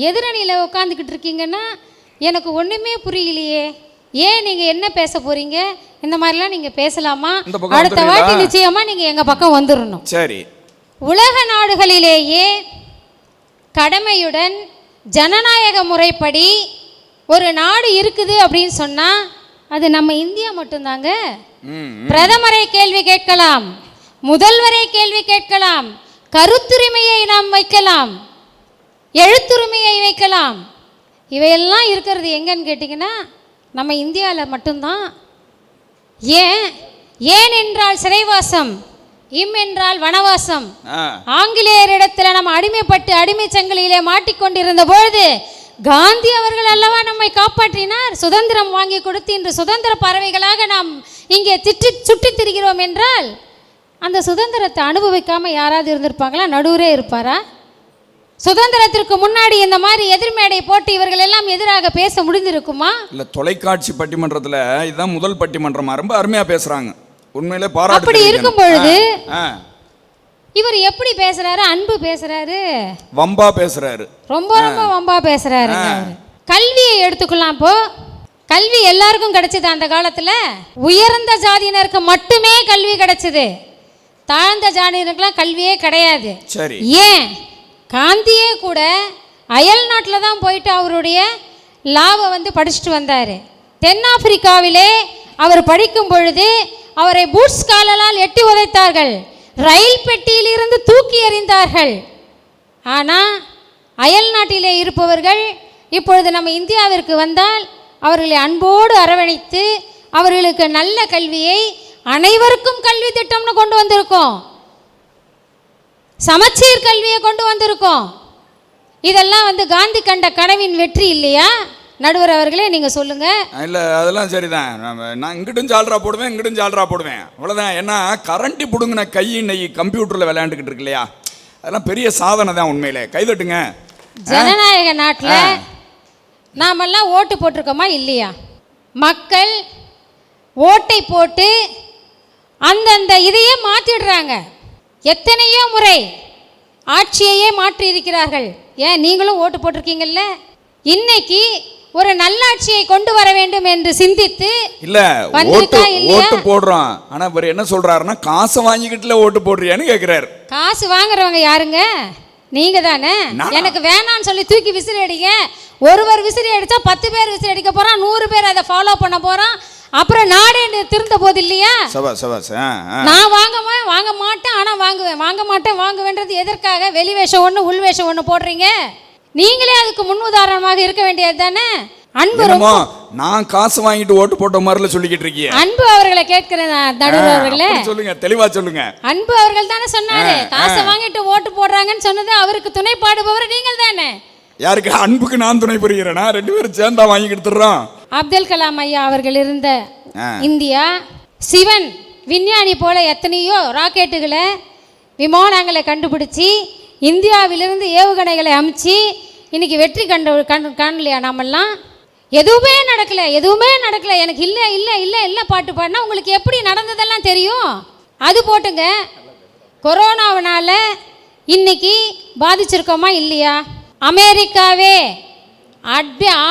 [SPEAKER 4] எதிரணியில் உட்காந்துக்கிட்டு இருக்கீங்கன்னா எனக்கு ஒன்றுமே புரியலையே. ஏன் நீங்கள் என்ன பேச போகிறீங்க? இந்த மாதிரிலாம் நீங்கள் பேசலாமா? அடுத்த வாட்டி நிச்சயமாக நீங்கள் எங்கள் பக்கம் வந்துடணும்.
[SPEAKER 1] சரி.
[SPEAKER 4] உலக நாடுகளிலேயே கடமையுடன் ஜனநாயக முறைப்படி ஒரு நாடு இருக்குது அப்படின்னு சொன்னால் அது நம்ம இந்தியா மட்டும்தாங்க. பிரதமரை கேள்வி கேட்கலாம், முதல்வரை கேள்வி கேட்கலாம், கருத்துரிமையை நாம் வைக்கலாம், எழுத்துரிமையை வைக்கலாம். இவையெல்லாம் இருக்கிறது எங்கன்னு கேட்டிங்கன்னா நம்ம இந்தியாவில் மட்டும்தான். ஏன் என்றால் சிறைவாசம், இம் என்றால் வனவாசம். ஆங்கிலேயரிடத்தில் நம்ம அடிமைப்பட்டு அடிமை சங்கிலியிலே மாட்டிக்கொண்டிருந்த பொழுது காந்தி அவர்கள் அல்லவா நம்மை காப்பாற்றினார். சுதந்திரம் வாங்கி கொடுத்து இன்று சுதந்திர பறவைகளாக நாம் இங்கே சுற்றித் திரிகிறோம் என்றால் அந்த சுதந்திரத்தை அனுபவிக்காமல் யாராவது இருந்திருப்பாங்களா? நடுவரே இருப்பாரா? சுதந்திரத்திற்கு முன்னாடி இந்த மாதிரி எதிர்மேடை போட்டு இவர்கள் எல்லாம் எதிராக பேச முடிந்திருக்குமா?
[SPEAKER 1] இல்லை, தொலைக்காட்சி பட்டிமன்றத்தில் இதுதான் முதல் பட்டிமன்றமா. ரொம்ப அருமையாக பேசுகிறாங்க, உண்மையிலே பாராட்டு.
[SPEAKER 4] அப்படி இருக்கும் பொழுது இவர் எப்படி பேசுறாரு? அன்பு பேசுறாரு,
[SPEAKER 1] வம்பா பேசுறாரு,
[SPEAKER 4] ரொம்ப ரொம்ப வம்பா பேசுறாரு. கல்வியை எடுத்துக்கலாம். இப்போ கல்வி எல்லாருக்கும் கிடைச்சது. அந்த காலத்தில் உயர்ந்த ஜாதியினருக்கு மட்டுமே கல்வி கிடைச்சது, தாழ்ந்த ஜாதியினருக்குலாம் கல்வியே கிடையாது.
[SPEAKER 1] சரி.
[SPEAKER 4] ஏன் காந்தியே கூட அயல் நாட்டில் தான் போயிட்டு அவருடைய லாவை படிச்சுட்டு வந்தார். தென்னாப்பிரிக்காவிலே அவர் படிக்கும் பொழுது அவரை பூட்ஸ் காலால் எட்டி உதைத்தார்கள், ரயில் பெட்டியிலிருந்து தூக்கி எறிந்தார்கள். ஆனால் அயல் நாட்டிலே இருப்பவர்கள் இப்பொழுது நம்ம இந்தியாவிற்கு வந்தால் அவர்களை அன்போடு அரவணைத்து அவர்களுக்கு நல்ல கல்வியை, அனைவருக்கும் கல்வி திட்டம்னு கொண்டு வந்திருக்கோம், சமச்சீர் கல்வியை கொண்டு வந்திருக்கோம். இதெல்லாம் காந்தி கண்ட கனவின் வெற்றி இல்லையா? நடுவர் அவர்களே, நீங்கள் சொல்லுங்க.
[SPEAKER 1] இல்லை, அதெல்லாம் சரிதான். நான் இங்கிட்டும் ஜால்ரா போடுவேன், இங்கிட்டும் ஜால்ரா போடுவேன், அவ்வளோதான். ஏன்னா கரண்டி பிடுங்கின கை இன்னைக்கு கம்ப்யூட்டரில் விளையாண்டுக்கிட்டு இருக்கு இல்லையா? அதெல்லாம் பெரிய சாதனை தான் உண்மையிலே. கைதட்டுங்க.
[SPEAKER 4] ஜனநாயக நாட்டில் நாமெல்லாம் ஓட்டு போட்டிருக்கோமா இல்லையா? மக்கள் ஓட்டை போட்டு அந்தந்த இதையே மாற்றிடுறாங்க. எத்தனையோ முறை ஆட்சியையே மாற்றி இருக்கிறார்கள். ஏன் நீங்களும் ஓட்டு போட்டிருக்கீங்கல்ல? இன்னைக்கு ஒரு நல்லாட்சியை கொண்டு வர வேண்டும் என்று சிந்தித்து
[SPEAKER 1] இல்ல
[SPEAKER 4] வந்திருக்கா இல்லையா?
[SPEAKER 1] ஓட்டு போடுறோம். ஆனா இவர் என்ன சொல்றாருன்னா காசை வாங்கிக்கிட்டுல ஓட்டு போடுறியான்னு கேக்குறாரு.
[SPEAKER 4] காசு வாங்குறவங்க யாருங்க? நீங்க தானே. எனக்கு வேணான்னு சொல்லி தூக்கி விசிறி அடிங்க. ஒருவர் விசிறி அடிச்சா 10 பேர் விசிறி அடிக்க போறான், 100 பேர் அதை ஃபாலோ பண்ண போறான். அப்புறம் நாடே திருந்த போது இல்லையா? நான் வாங்க மாட்டேன், ஆனா வாங்குவேன், வாங்க மாட்டேன் வாங்குவேன்றது எதற்காக? வெளி வேஷம் ஒண்ணு உள் வேஷம் ஒண்ணு போடுறீங்க. நீங்களே அதுக்கு முன் உதாரணமாக இருக்க வேண்டியது தானே. அன்பு
[SPEAKER 1] நான் காசு வாங்கிட்டு ஓட்டு போட்ட மாதிரில சொல்லிக்கிட்டு இருக்கீங்க.
[SPEAKER 4] அன்பு அவர்களை கேட்கிறேன், நடுவர் அவர்களே
[SPEAKER 1] சொல்லுங்க, தெளிவா சொல்லுங்க.
[SPEAKER 4] அன்பு அவர்கள் தானே சொன்னாரு காசு வாங்கிட்டு ஓட்டு போடுறாங்கன்னு சொன்னது. அவருக்கு துணை பாடுபவர் நீங்கள் தானே.
[SPEAKER 1] யாருக்கு? அன்புக்கு நான் துணை புரிகிறேனா? 2 பேரும் சேர்ந்தா வாங்கி கொடுத்துறோம்.
[SPEAKER 4] அப்துல் கலாம் ஐயா அவர்கள் இருந்த இந்தியா, சிவன் விஞ்ஞானி போல எத்தனையோ ராக்கெட்டுகளை விமானங்களை கண்டுபிடிச்சி இந்தியாவிலிருந்து ஏவுகணைகளை அமைச்சு இன்னைக்கு வெற்றி காணலையா? நாமெல்லாம் எதுவுமே நடக்கல. எனக்கு இல்லை பாட்டு பாடினா உங்களுக்கு எப்படி நடந்ததெல்லாம் தெரியும். அது போட்டுங்க. கொரோனாவினால இன்னைக்கு பாதிச்சிருக்கோமா இல்லையா? அமெரிக்காவே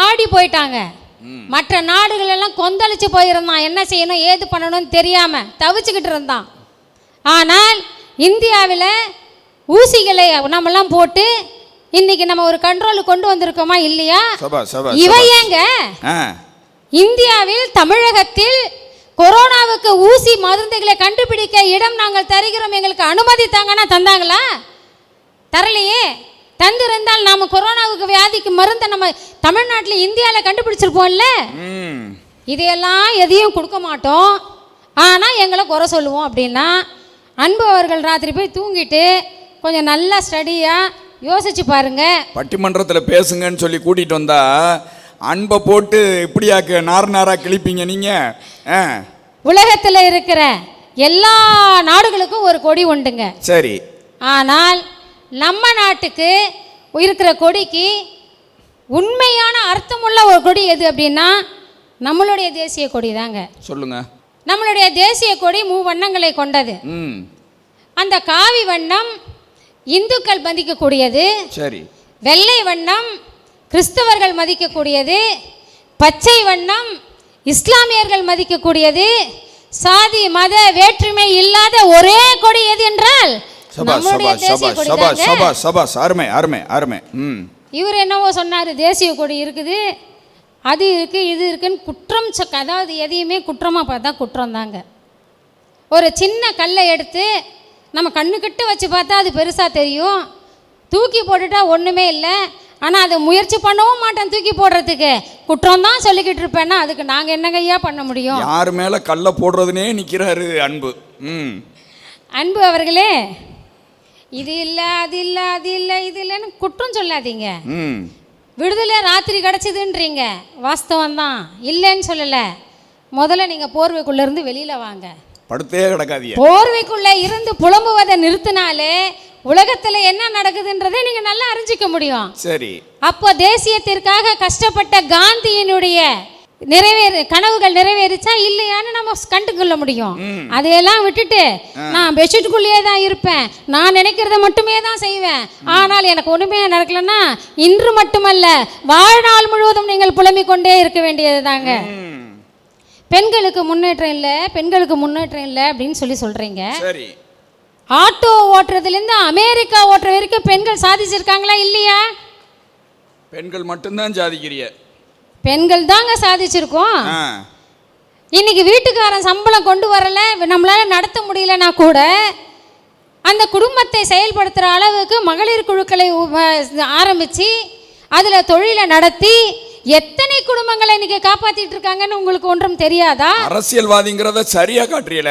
[SPEAKER 4] ஆடி போயிட்டாங்க. மற்ற நாடுகள் எல்லாம் கொந்தளிச்சு போயிருந்தான். என்ன செய்யணும் ஏது பண்ணணும்னு தெரியாம தவிச்சுக்கிட்டு இருந்தான். ஆனால் இந்தியாவில் ஊசிகளை நம்மெல்லாம் போட்டு இன்னைக்கு நம்ம ஒரு கண்ட்ரோல் கொண்டு வந்திருக்கோமா இல்லையா? இவை ஏங்க இந்தியாவில் தமிழகத்தில் கொரோனாவுக்கு ஊசி மருந்துகளை கண்டுபிடிக்க இடம் நாங்கள் தருகிறோம், எங்களுக்கு அனுமதி தாங்கன்னா தந்தாங்களா? தரலையே. தந்திருந்தால் நாம கொரோனாவுக்கு வியாதிக்கு மருந்தை நம்ம தமிழ்நாட்டில் இந்தியாவில் கண்டுபிடிச்சிருப்போம்ல. இதையெல்லாம் எதையும் கொடுக்க மாட்டோம், ஆனால் எங்களை குறை சொல்லுவோம் அப்படின்னா அன்பு அவர்கள் ராத்திரி போய் தூங்கிட்டு கொஞ்சம் நல்லா ஸ்டடியாக யோசிச்சு பாருங்க.
[SPEAKER 1] பட்டிமன்றத்தில் பேசுங்கன்னு சொல்லி கூட்டிகிட்டு வந்தா அன்பை போட்டு இப்படியாக்க நாரா கிழிப்பீங்க நீங்க.
[SPEAKER 4] உலகத்தில் இருக்கிற எல்லா நாடுகளுக்கும் ஒரு கொடி உண்டுங்க.
[SPEAKER 1] சரி.
[SPEAKER 4] ஆனால் நம்ம நாட்டுக்கு இருக்கிற கொடிக்கு உண்மையான அர்த்தமுள்ள ஒரு கொடி எது அப்படின்னா நம்மளுடைய தேசிய கொடி தாங்க.
[SPEAKER 1] சொல்லுங்க.
[SPEAKER 4] நம்மளுடைய தேசிய கொடி 3 வண்ணங்களை கொண்டது. அந்த காவி வண்ணம் இந்துக்கள் மதிக்கக்கூடியது.
[SPEAKER 1] சரி.
[SPEAKER 4] வெள்ளை வண்ணம் கிறிஸ்தவர்கள் மதிக்கக்கூடியது. பச்சை வண்ணம் இஸ்லாமியர்கள் மதிக்கக்கூடியது. சாதி மத வேற்றுமை இல்லாத ஒரே கொடி எது என்றால் நம்முடைய தேசிய கொடி தாங்க. இவர் என்னவோ சொன்னாரு, தேசிய கொடி இருக்குது, அது இருக்கு, இது இருக்குன்னு குற்றம். அதாவது எதையுமே குற்றமா பார்த்தா குற்றம் தாங்க. ஒரு சின்ன கல்லை எடுத்து நம்ம கண்ணுக்கிட்ட வச்சு பார்த்தா அது பெருசாக தெரியும். தூக்கி போட்டுட்டா ஒன்றுமே இல்லை. ஆனால் அதை முயற்சி பண்ணவும் மாட்டேன் தூக்கி போடுறதுக்கு, குற்றம் தான் சொல்லிக்கிட்டு இருப்பேன்னா அதுக்கு நாங்கள் என்னங்கய்யா பண்ண முடியும்?
[SPEAKER 1] யார் மேலே கல்லை போடுறதுனே நிற்கிறாரு அன்பு.
[SPEAKER 4] அன்பு அவர்களே, இது இல்லை அது இல்லை அது இல்லை இது இல்லைன்னு குற்றம் சொல்லாதீங்க. விடுதலை ராத்திரி கிடச்சிதுன்றீங்க, வாஸ்தவம் தான், இல்லைன்னு சொல்லலை. முதல்ல நீங்கள் போர்வைக்குள்ளேருந்து வெளியில் வாங்க.
[SPEAKER 1] படுத்தே கிடக்காதீங்க.
[SPEAKER 4] போர்வைக்குள்ளே இருந்து புலம்புவதை நிறுத்தினாலே உலகத்தில் என்ன நடக்குதுன்றதை நீங்கள் நல்லா அறிஞ்சிக்க முடியும்.
[SPEAKER 1] சரி.
[SPEAKER 4] அப்போ தேசியத்திற்காக கஷ்டப்பட்ட காந்தியினுடைய கனவுகள் நிறைவேறிச்சா இல்லையான்னு நம்ம கண்டுகொள்ள முடியும். அதையெல்லாம் விட்டுட்டு நான் பெட்ஷீட்டுக்குள்ளேயே தான் இருப்பேன், நான் நினைக்கிறத மட்டுமே தான் செய்வேன், ஆனால் எனக்கு ஒண்ணுமே நடக்கலன்னா இன்று மட்டுமல்ல வாழ்நாள் முழுவதும் நீங்கள் புலம்பிக் கொண்டே இருக்க வேண்டியது தாங்க. பெண்களுக்கு முன்னேற்றம் இல்லை, பெண்களுக்கு முன்னேற்றம் இல்லை அப்படின்னு சொல்றீங்க.
[SPEAKER 1] சரி.
[SPEAKER 4] ஆட்டோ ஓட்டுறதுலேருந்து அமெரிக்கா ஓட்டுற வரைக்கும் பெண்கள் சாதிச்சிருக்காங்களா இல்லையா?
[SPEAKER 1] பெண்கள் மட்டும்தான் சாதிக்கிறீங்க.
[SPEAKER 4] பெண்கள் தாங்க சாதிச்சிருக்கோம். இன்னைக்கு வீட்டுக்காரன் சம்பளம் கொண்டு வரல, நம்மளால நடத்த முடியலன்னா கூட அந்த குடும்பத்தை செயல்படுத்துகிற அளவுக்கு மகளிர் குழுக்களை ஆரம்பித்து அதில் தொழிலை நடத்தி எத்தனை குடும்பங்களை இன்னைக்கு காப்பாத்திட்டு இருக்காங்கன்னு உங்களுக்கு ஒன்றும் தெரியாதா?
[SPEAKER 1] அரசியல்வாதிங்கிறத சரியா காட்டுறீல,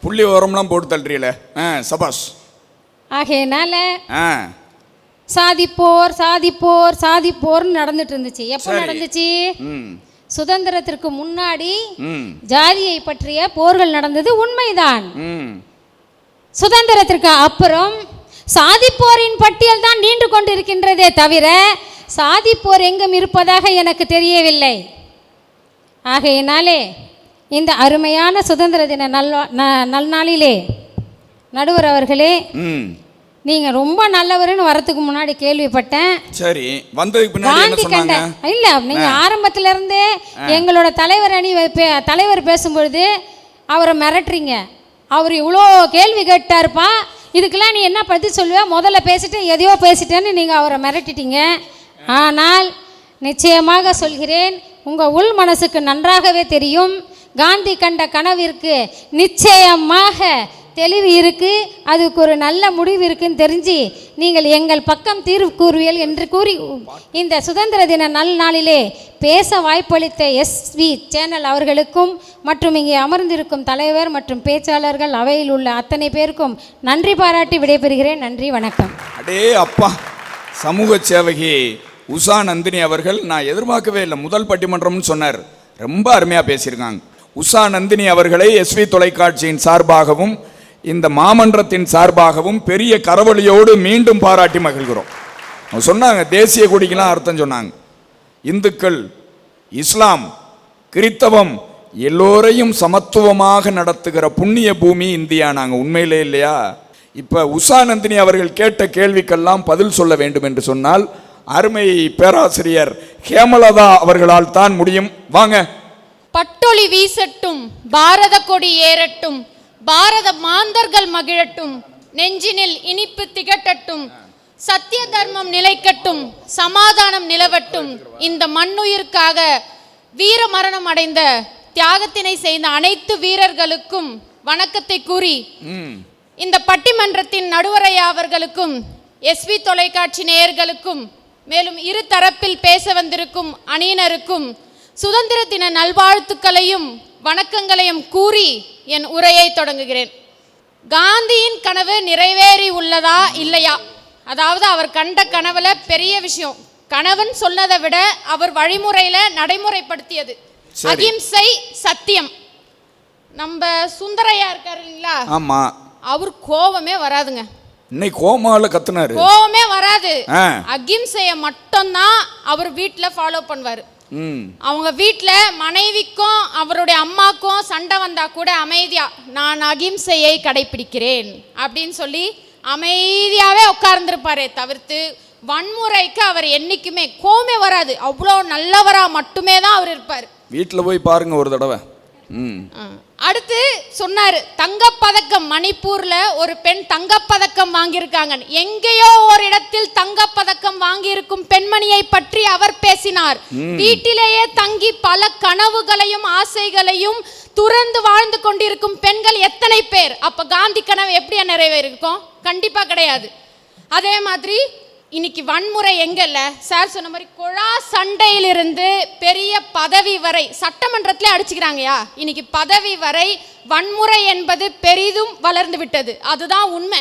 [SPEAKER 1] புள்ளி ஓரம்லாம் போட்டு தள்ளுறீல. சபாஷ்.
[SPEAKER 4] ஆகையினால சாதிப்போர் சாதிப்போர் சாதிப்போர்னு நடந்துட்டு இருந்துச்சு. எப்போ நடந்துச்சு? சுதந்திரத்திற்கு முன்னாடி ஜாதியை பற்றிய போர்கள் நடந்தது உண்மைதான். சுதந்திரத்திற்கு அப்புறம் சாதிப்போரின் பட்டியல் தான் நீண்டு கொண்டிருக்கின்றதே தவிர சாதிப்போர் எங்கும் இருப்பதாக எனக்கு தெரியவில்லை. ஆகையினாலே இந்த அருமையான சுதந்திர தின நல்நாளிலே நடுவர் அவர்களே, நீங்க ரொம்ப நல்லவருன்னு வரதுக்கு முன்னாடி கேள்விப்பட்டேன்.
[SPEAKER 1] சரி, வந்ததுக்கு பின்னாடி என்ன
[SPEAKER 4] காந்தி கண்ட
[SPEAKER 1] சொன்னாங்க?
[SPEAKER 4] இல்ல, நீங்க ஆரம்பத்துல இருந்தே எங்களோட தலைவர் பேசும்பொழுது அவரை மிரட்டுறீங்க. அவர் இவ்வளோ கேள்வி கேட்டாருப்பா, இதுக்கெல்லாம் நீ என்ன பதில் சொல்லுவ, முதல்ல பேசிட்டு எதையோ பேசிட்டேன்னு நீங்க அவரை மிரட்டிட்டீங்க. ஆனால் நிச்சயமாக சொல்கிறேன், உங்க உள் மனசுக்கு நன்றாகவே தெரியும், காந்தி கண்ட கனவிற்கு நிச்சயமாக தெளிவு இருக்கு, அதுக்கு ஒரு நல்ல முடிவு இருக்குன்னு தெரிஞ்சு நீங்கள் எங்கள் பக்கம் தீர்வு கூறுவியல் என்று கூறி இந்த சுதந்திர தின நாளிலே பேச வாய்ப்பளித்த SV சேனல் அவர்களுக்கும் மற்றும் இங்கே அமர்ந்திருக்கும் தலைவர் மற்றும் பேச்சாளர்கள் அவையில் உள்ள அத்தனை பேருக்கும் நன்றி பாராட்டி விடைபெறுகிறேன். நன்றி, வணக்கம்.
[SPEAKER 1] அடே அப்பா, சமூக சேவகி உஷா நந்தினி அவர்கள், நான் எதிர்பார்க்கவே இல்லை, முதல் பட்டிமன்றம்னு சொன்னார், ரொம்ப அருமையாக பேசியிருக்காங்க. உஷா நந்தினி அவர்களை SV தொலைக்காட்சியின் சார்பாகவும் இந்த மாமன்றத்தின் சார்பாகவும் பெரிய கரவொலியோடு மீண்டும் பாராட்டி மகிழ்கிறோம். அவங்க சொன்னாங்க, தேசிய கொடிக்கெல்லாம் அர்த்தம் சொன்னாங்க. இந்துக்கள், இஸ்லாம், கிறித்தவம் எல்லோரையும் சமத்துவமாக நடத்துகிற புண்ணிய பூமி இந்தியா. நாங்கள் உண்மையிலே இல்லையா? இப்போ உஷா நந்தினி அவர்கள் கேட்ட கேள்விக்கெல்லாம் பதில் சொல்ல வேண்டும் என்று சொன்னால் அருமை பேராசிரியர் ஹேமலதா அவர்களால் தான் முடியும். வாங்க.
[SPEAKER 5] பட்டொளி வீசட்டும், பாரத கொடி ஏறட்டும், பாரத மாந்தர்கள் மகிழட்டும், நெஞ்சினில் இனிப்பு திகட்டட்டும், சத்திய தர்மம் நிலைக்கட்டும், சமாதானம் நிலவட்டும். இந்த மண்ணுயிர்க்காக வீர மரணம் அடைந்த தியாகத்தினை செய்த அனைத்து வீரர்களுக்கும் வணக்கத்தை கூறி, இந்த பட்டிமன்றத்தின் நடுவரையாளர்களுக்கும் SV தொலைக்காட்சி நேயர்களுக்கும் மேலும் இரு தரப்பில் பேச வந்திருக்கும் அணியினருக்கும் சுதந்திர தின நல்வாழ்த்துக்களையும் வணக்கங்களையும் கூறி என் உரையை தொடங்குகிறேன். காந்தியின் கனவு நிறைவேறி உள்ளதா இல்லையா? அதாவது அவர் கண்ட கனவுல பெரிய விஷயம், கனவுன்னு சொன்னதை விட அவர் வழிமுறையில நடைமுறைப்படுத்தியது அகிம்சை, சத்தியம். நம்ம சுந்தரையா இருக்காரு இல்லைங்களா?
[SPEAKER 1] ஆமா.
[SPEAKER 5] அவர் கோபமே வராதுங்க.
[SPEAKER 1] இன்னைக்கு கோமால கத்துனாரு,
[SPEAKER 5] கோபமே வராது. அகிம்சையை மட்டும்தான் அவர் வீட்டில் ஃபாலோ பண்ணுவார். அவங்க வீட்டில் மனைவிக்கும் அவருடைய அம்மாக்கும் சண்டை வந்தா கூட அமைதியா, நான் அகிம்சையை கடைபிடிக்கிறேன் அப்படின்னு சொல்லி அமைதியாவே உட்கார்ந்துருப்பாரே தவிர்த்து வன்முறைக்கு அவர் என்னைக்குமே கோபமே வராது. அவ்வளோ நல்லவரா மட்டுமே தான் அவர் இருப்பார்.
[SPEAKER 1] வீட்டில் போய் பாருங்க ஒரு தடவை.
[SPEAKER 5] அடுத்து சொன்னாரு, தங்கப்பதக்கம், மணிப்பூர்ல ஒரு பெண் தங்கப்பதக்கம் வாங்கியிருக்காங்க. எங்கேயோ ஒரு இடத்தில் தங்கப்பதக்கம் வாங்கியிருக்கும் பெண்மணியை பற்றி அவர் பேசினார். வீட்டிலேயே தங்கி பல கனவுகளையும் ஆசைகளையும் துறந்து வாழ்ந்து கொண்டிருக்கும் பெண்கள் எத்தனை பேர்? அப்ப காந்தி கனவு எப்படி நிறைவேறிருக்கும்? கண்டிப்பா கிடையாது. அதே மாதிரி இன்னைக்கு வன்முறை எங்கல்ல சார் சொன்ன மாதிரி குழா சண்டையிலிருந்து பெரிய பதவி வரை சட்டமன்றத்திலே அடிச்சுக்கிறாங்கயா. இன்னைக்கு பதவி வரை வன்முறை என்பது பெரிதும் வளர்ந்து விட்டது. அதுதான் உண்மை,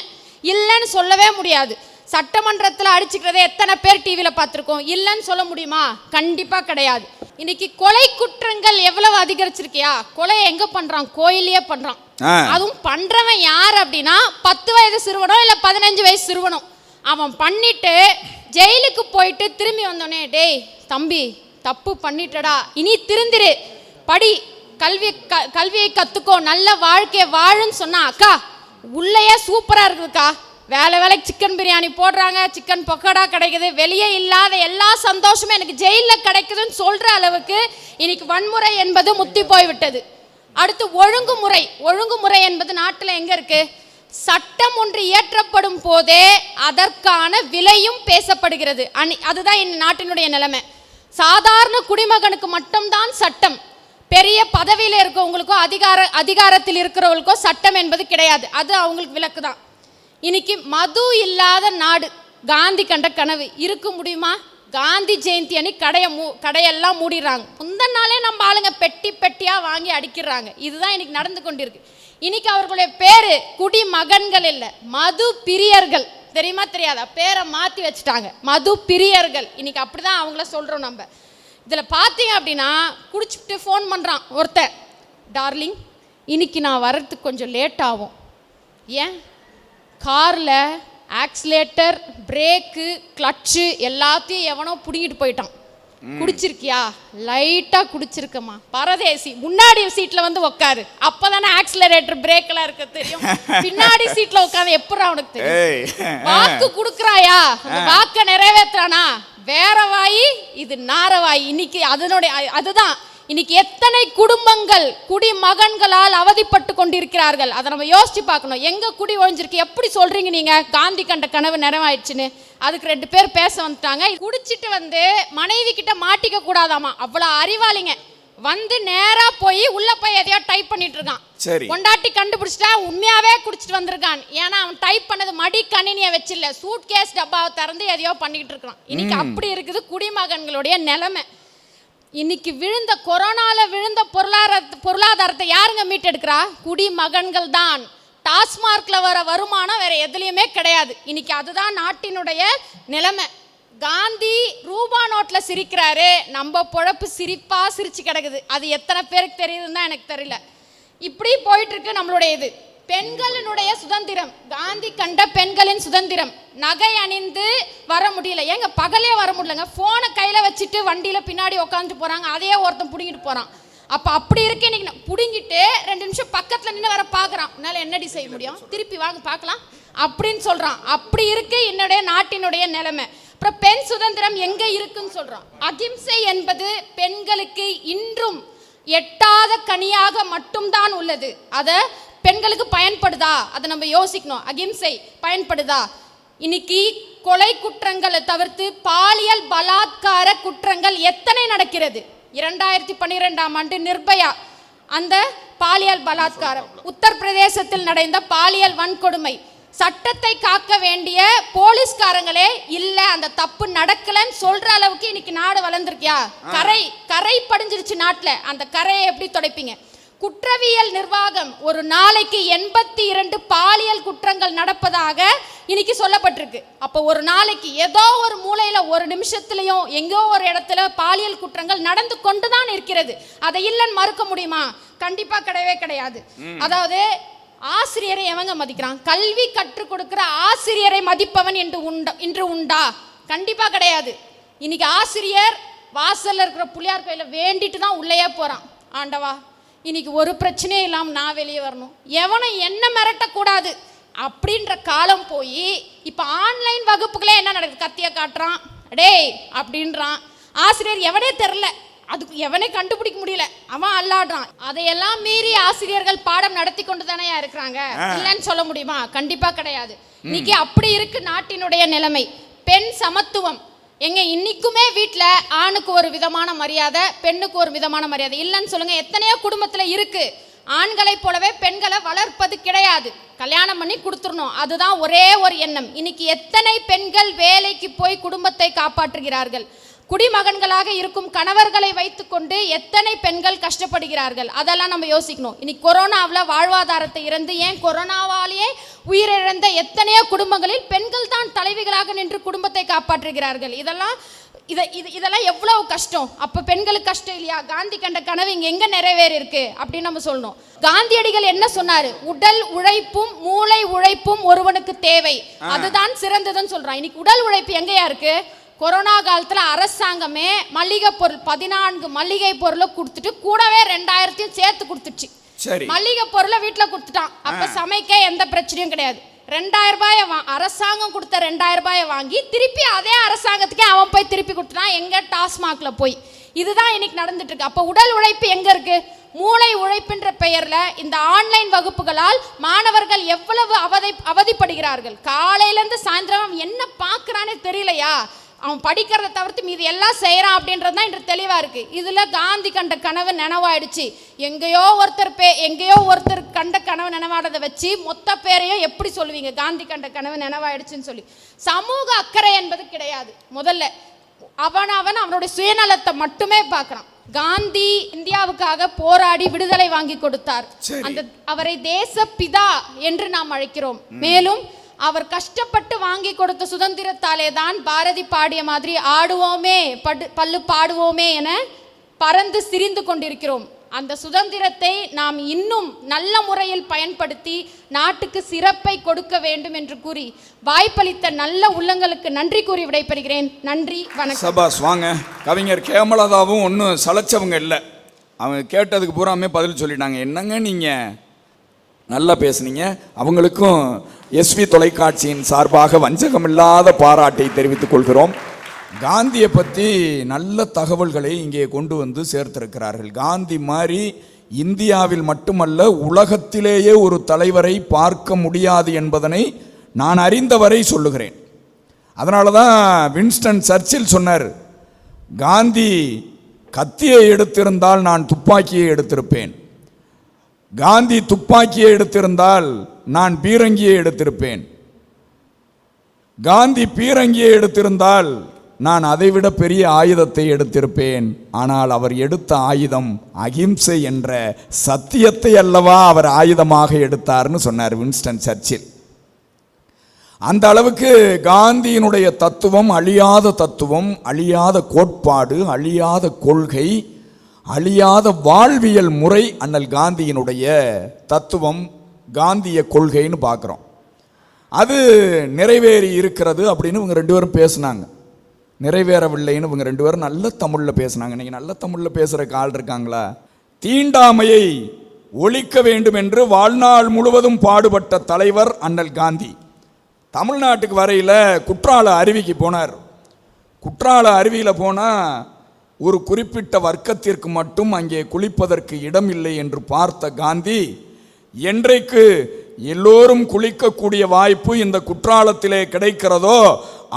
[SPEAKER 5] இல்லைன்னு சொல்லவே முடியாது. சட்டமன்றத்தில் அடிச்சுக்கிறத எத்தனை பேர் டிவியில் பார்த்துருக்கோம்? இல்லைன்னு சொல்ல முடியுமா? கண்டிப்பா கிடையாது. இன்னைக்கு கொலை குற்றங்கள் எவ்வளவு அதிகரிச்சிருக்கியா? கொலை எங்க பண்றான்? கோயிலே பண்றான். அதுவும் பண்றவன் யார் அப்படின்னா 10 வயது சிறுவனோ இல்ல 15 வயசு சிறுவனோ. அவன் பண்ணிட்டு ஜெயிலுக்கு போயிட்டு திரும்பி வந்தோடனே, டேய் தம்பி தப்பு பண்ணிட்டடா, இனி திருந்திரு, படி, கல்வியை கத்துக்கோ, நல்ல வாழ்க்கையை வாழுன்னு சொன்னா, அக்கா உள்ளேயே சூப்பரா இருக்குதுக்கா, வேலைக்கு சிக்கன் பிரியாணி போடுறாங்க, சிக்கன் பக்கோடா கிடைக்குது, வெளியே இல்லாத எல்லா சந்தோஷமும் எனக்கு ஜெயிலில் கிடைக்குதுன்னு சொல்ற அளவுக்கு இன்னைக்கு வன்முறை என்பது முத்தி போய்விட்டது. அடுத்து ஒழுங்குமுறை என்பது நாட்டில் எங்க இருக்கு? சட்டம் ஒன்று இயற்றப்படும் போதே அதற்கான விலையும் பேசப்படுகிறது. அதுதான் இந்த நாட்டினுடைய நிலைமை. சாதாரண குடிமகனுக்கு மட்டும்தான் சட்டம், பெரிய பதவியில் இருக்கவங்களுக்கோ அதிகாரத்தில் இருக்கிறவங்களுக்கோ சட்டம் என்பது கிடையாது. அது அவங்களுக்கு விலக்கு தான். இன்னைக்கு மது இல்லாத நாடு காந்தி கண்ட கனவு இருக்க முடியுமா? காந்தி ஜெயந்தி அன்னைக்கு கடையெல்லாம் மூடிடுறாங்க. முந்தின நாளே நம்ம ஆளுங்க பெட்டியா வாங்கி அடிக்கிறாங்க. இதுதான் இன்னைக்கு நடந்து கொண்டிருக்கு. இன்னைக்கு அவர்களுடைய பேரு குடிமகன்கள் இல்லை, மது பிரியர்கள். தெரியுமா தெரியாதா? பேரை மாற்றி வச்சுட்டாங்க, மது பிரியர்கள். இன்னைக்கு அப்படிதான் அவங்கள சொல்றோம் நம்ம. இதில் பார்த்தீங்க அப்படின்னா குடிச்சுட்டு ஃபோன் பண்ணுறான் ஒருத்தன், டார்லிங் இன்னைக்கு நான் வர்றதுக்கு கொஞ்சம் லேட் ஆகும். ஏன்? காரில் ஆக்சிலேட்டர், பிரேக்கு, கிளட்சு எல்லாத்தையும் எவனோ பிடிங்கிட்டு போயிட்டான். குடிச்சிருக்கியா? லைட்டா குடிச்சிருக்கமா. பரதேசி, முன்னாடி சீட்ல வந்து உட்காரு, அப்பதானே ஆக்சிலரேட்டர் பிரேக் எல்லாம் இருக்க தெரியும். பின்னாடி சீட்ல உட்காந்து எப்படி அவனுக்கு தெரியும்? வாக்கு குடுக்கறாயா, அந்த வாக்க நிறைவேற்றானா? வேற வாய், இது நாரவாய். இன்னைக்கு அதுதான் இன்னைக்கு எத்தனை குடும்பங்கள் குடிமகன்களால் அவதிப்பட்டு கொண்டிருக்கிறார்கள். அதை நம்ம யோசிச்சு பார்க்கணும். எங்க குடி ஒழிஞ்சிருக்கு? எப்படி சொல்றீங்க நீங்க காந்தி கண்ட கனவு நிறைவாயிடுச்சுன்னு? அதுக்கு 2 பேர் பேச வந்துட்டாங்க. குடிச்சிட்டு வந்து மனைவி கிட்ட மாட்டிக்க கூடாதாமா, அவ்வளவு அறிவாளிங்க. வந்து நேரா போய் உள்ள போய் எதையோ டைப் பண்ணிட்டு இருக்கான். கொண்டாட்டி கண்டுபிடிச்சிட்டா உண்மையாவே குடிச்சிட்டு வந்திருக்கான். ஏன்னா அவன் டைப் பண்ணது மடி கணினியை வச்சில்ல, சூட் கேஸ் டப்பாவை திறந்து எதையோ பண்ணிக்கிட்டு இருக்கான். இன்னைக்கு அப்படி இருக்குது குடிமகன்களுடைய நிலைமை. இன்னைக்கு கொரோனால விழுந்த பொருளாதாரத்தை யாருங்க மீட்டெடுக்கிறா? குடிமகன்கள் தான். டாஸ்மார்க்ல வர வருமானம் வேற எதுலையுமே கிடையாது. இன்னைக்கு அதுதான் நாட்டினுடைய நிலைமை. காந்தி ரூபா நோட்ல சிரிக்கிறாரு, நம்ம பொழப்பு சிரிப்பா சிரிச்சு கிடக்குது. அது எத்தனை பேருக்கு தெரியுதுன்னு தான் எனக்கு தெரியல. இப்படி போயிட்டு இருக்கு நம்மளுடைய இது. பெண்களினுடைய சுதந்திரம், காந்தி கண்ட பெண்களின் சுதந்திரம். நகை அணிந்து வர முடியல, ஏங்க பகலே வர முடியலங்க. போனை கையில வச்சுட்டு வண்டியில பின்னாடி உட்காந்துட்டு போறாங்க, அதையே ஒருத்தன் புடிங்கிட்டு போறான். அப்ப அப்படி இருக்கு. இன்னைக்கு புடுங்கிட்டு 2 நிமிஷம் பக்கத்துல நின்று வர பாக்குறான். என்னால என்னடி செய்ய முடியும், திருப்பி வாங்க பார்க்கலாம் அப்படின்னு சொல்றான். அப்படி இருக்கு என்னுடைய நாட்டினுடைய நிலைமை. அப்புறம் பெண் சுதந்திரம் எங்க இருக்குன்னு சொல்றான். அகிம்சை என்பது பெண்களுக்கு இன்றும் எட்டாத கனியாக மட்டும்தான் உள்ளது. அதை பெண்களுக்கு பயன்படுதா? அதை நம்ம யோசிக்கணும். அகிம்சை பயன்படுதா? இன்னைக்கு கொலை குற்றங்களை தவிர்த்து பாலியல் பலாத்கார குற்றங்கள் எத்தனை நடக்கிறது? 2012ஆம் ஆண்டு நிர்பயா அந்த பாலியல் பலாத்காரம், உத்தரப்பிரதேசத்தில் நடந்த பாலியல் வன்கொடுமை, சட்டத்தை காக்க வேண்டிய போலீஸ்காரங்களே இல்ல, அந்த தப்பு நடக்கலன்னு சொல்ற அளவுக்கு இன்னைக்கு நாடு வளர்ந்துருக்கியா? கரை படிஞ்சிருச்சு நாட்டுல. அந்த கரையை எப்படி துடைப்பீங்க? குற்றவியல் நிர்வாகம், ஒரு நாளைக்கு 82 பாலியல் குற்றங்கள் நடப்பதாக இன்னைக்கு சொல்லப்பட்டிருக்கு. அப்போ ஒரு நாளைக்கு ஏதோ ஒரு மூலையில ஒரு நிமிஷத்துலயும் எங்கோ ஒரு இடத்துல பாலியல் குற்றங்கள் நடந்து கொண்டுதான் இருக்கிறது. அதை இல்லைன்னு மறுக்க முடியுமா? கண்டிப்பா கிடையவே கிடையாது. அதாவது ஆசிரியரை எவங்க மதிக்கிறான்? கல்வி கற்றுக் கொடுக்கிற ஆசிரியரை மதிப்பவன் இன்று உண்டா? கண்டிப்பா கிடையாது. இன்னைக்கு ஆசிரியர் வாசல்ல இருக்கிற புள்ளியார் கோயில வேண்டிட்டு தான் உள்ளேயே போறான். ஆண்டவா, இன்னைக்கு ஒரு பிரச்சனையும் இல்லாம நான் வெளியே வரணும், எவனும் என்ன மிரட்டக்கூடாது அப்படின்ற காலம் போய் இப்ப ஆன்லைன் வகுப்புகளே என்ன நடக்குது? கத்திய காட்டுறான், டேய் அப்படின்றான். ஆசிரியர் எவனே தெரில, அதுக்கு எவனே கண்டுபிடிக்க முடியல, அவன் அல்லாடுறான். அதையெல்லாம் மீறி ஆசிரியர்கள் பாடம் நடத்தி கொண்டு தானே இருக்கிறாங்க. இல்லைன்னு சொல்ல முடியுமா? கண்டிப்பா கிடையாது. இன்னைக்கு அப்படி இருக்கு நாட்டினுடைய நிலைமை. பெண் சமத்துவம் எங்க இன்னைக்குமே வீட்டில் ஆணுக்கு ஒரு விதமான மரியாதை, பெண்ணுக்கு ஒரு விதமான மரியாதை இல்லைன்னு சொல்லுங்க. எத்தனையோ குடும்பத்தில் இருக்கு. ஆண்களை போலவே பெண்களை வளர்ப்பது கிடையாது, கல்யாணம் பண்ணி கொடுத்துடணும், அதுதான் ஒரே ஒரு எண்ணம். இன்னைக்கு எத்தனை பெண்கள் வேலைக்கு போய் குடும்பத்தை காப்பாற்றுகிறார்கள்? குடிமகன்களாக இருக்கும் கணவர்களை வைத்துக்கொண்டு எத்தனை பெண்கள் கஷ்டப்படுகிறார்கள்? அதெல்லாம் நம்ம யோசிக்கணும். இன்னைக்கு கொரோனாவில் வாழ்வாதாரத்தை இழந்து, ஏன் கொரோனாவாலேயே உயிரிழந்த எத்தனையோ குடும்பங்களில் பெண்கள் தான் தலைவிகளாக நின்று குடும்பத்தை காப்பாற்றுகிறார்கள். இதெல்லாம் எவ்வளவு கஷ்டம். அப்ப பெண்களுக்கு கஷ்டம் இல்லையா? காந்தி கண்ட கனவு இங்க எங்க நிறைவேறி இருக்கு அப்படின்னு நம்ம சொல்லணும். காந்தியடிகள் என்ன சொன்னாரு? உடல் உழைப்பும் மூளை உழைப்பும் ஒருவனுக்கு தேவை, அதுதான் சிறந்ததுன்னு சொல்றான். இன்னைக்கு உடல் உழைப்பு எங்கயா இருக்கு? கொரோனா காலத்துல அரசாங்கமே மளிகை பொருள் 14 மளிகை பொருளை கொடுத்துட்டு கூடவே 2000 சேர்த்து கொடுத்துச்சு. மளிகை பொருளை வீட்டுல கொடுத்துட்டான். அப்ப சமைக்க எந்த பிரச்சனையும் கிடையாது. 2000 ரூபாயை அரசாங்கம் கொடுத்த 2000 ரூபாயை வாங்கி திருப்பி அதே அரசாங்கத்துக்கே அவன் போய் திருப்பி கொடுத்துட்டான், எங்க டாஸ்மாக்ல போய். இதுதான் இன்னைக்கு நடந்துட்டு இருக்கு. அப்ப உடல் உழைப்பு எங்க இருக்கு? மூளை உழைப்புன்ற பெயர்ல இந்த ஆன்லைன் வகுப்புகளால் மாணவர்கள் எவ்வளவு அவதிப்படுகிறார்கள். காலையில இருந்து சாயந்தரம் என்ன பாக்குறானே தெரியலையா? அவன் படிக்கிறத தவிர்த்து மீது எல்லாம் செய்யறான் அப்படின்றது தான் இன்று தெளிவா இருக்கு. இதுல காந்தி கண்ட கனவு நினைவாயிடுச்சு. எங்கேயோ ஒருத்தர் கண்ட கனவு நினைவாடதை வச்சு மொத்த பேரையும் எப்படி சொல்லுவீங்க காந்தி கண்ட கனவு நினைவாயிடுச்சுன்னு சொல்லி? சமூக அக்கறை என்பது கிடையாது. முதல்ல அவனுடைய சுயநலத்தை மட்டுமே பார்க்கறான். காந்தி இந்தியாவுக்காக போராடி விடுதலை வாங்கி கொடுத்தார். அவரை தேச பிதா என்று நாம் அழைக்கிறோம். மேலும் அவர் கஷ்டப்பட்டு வாங்கி கொடுத்த சுதந்திரத்தாலே தான் பாரதி பாடிய மாதிரி ஆடுவோமே பல்லு பாடுவோமே என பறந்து சிரிந்து கொண்டிருக்கிறோம். அந்த சுதந்திரத்தை நாம் இன்னும் நல்ல முறையில் பயன்படுத்தி நாட்டுக்கு சிறப்பை கொடுக்க வேண்டும் என்று கூறி வாய்ப்பளித்த நல்ல உள்ளங்களுக்கு நன்றி கூறி விடைபெறுகிறேன். நன்றி, வணக்கம்.
[SPEAKER 1] சபாஸ். வாங்க. கவிஞர் கேமலதாவும் ஒன்றும் சளைச்சவங்க இல்லை. அவங்க கேட்டதுக்கு பூராமே பதில் சொல்லிட்டாங்க. என்னங்க நீங்கள் நல்லா பேசுனீங்க. அவங்களுக்கும் எஸ்வி தொலைக்காட்சியின் சார்பாக வஞ்சகமில்லாத பாராட்டை தெரிவித்துக் கொள்கிறோம். காந்தியை பற்றி நல்ல தகவல்களை இங்கே கொண்டு வந்து சேர்த்திருக்கிறார்கள். காந்தி மாதிரி இந்தியாவில் மட்டுமல்ல உலகத்திலேயே ஒரு தலைவரை பார்க்க முடியாது என்பதனை நான் அறிந்தவரை சொல்லுகிறேன். அதனால தான் வின்ஸ்டன் சர்ச்சில் சொன்னார், காந்தி கத்தியை எடுத்திருந்தால் நான் துப்பாக்கியை எடுத்திருப்பேன், காந்தி துப்பாக்கியை எடுத்திருந்தால் நான் பீரங்கியை எடுத்திருப்பேன், காந்தி பீரங்கியை எடுத்திருந்தால் நான் அதைவிட பெரிய ஆயுதத்தை எடுத்திருப்பேன். ஆனால் அவர் எடுத்த ஆயுதம் அகிம்சை என்ற சத்தியத்தை அல்லவா அவர் ஆயுதமாக எடுத்தார்னு சொன்னார் வின்ஸ்டன் சர்ச்சில். அந்த அளவுக்கு காந்தியினுடைய தத்துவம் அழியாத தத்துவம், அழியாத கோட்பாடு, அழியாத கொள்கை, அழியாத வாழ்வியல் முறை. அண்ணல் காந்தியினுடைய தத்துவம், காந்திய கொள்கைன்னு பார்க்குறோம். அது நிறைவேறி இருக்கிறது அப்படின்னு இவங்க ரெண்டு பேரும் பேசுனாங்க. நிறைவேறவில்லைன்னு இவங்க ரெண்டு பேரும் நல்ல தமிழில் பேசுனாங்க. இன்னைக்கு நல்ல தமிழில் பேசுகிற ஆள் இருக்காங்களா? தீண்டாமையை ஒழிக்க வேண்டும் என்று வாழ்நாள் முழுவதும் பாடுபட்ட தலைவர் அண்ணல் காந்தி. தமிழ்நாட்டுக்கு வரையில் குற்றால அருவிக்கு போனார். குற்றால அருவியில் போனால் ஒரு குறிப்பிட்ட வர்க்கத்திற்கு மட்டும் அங்கே குளிப்பதற்கு இடம் இல்லை என்று பார்த்த காந்தி, என்றைக்கு எல்லோரும் குளிக்கக்கூடிய வாய்ப்பு இந்த குற்றாலத்திலே கிடைக்கிறதோ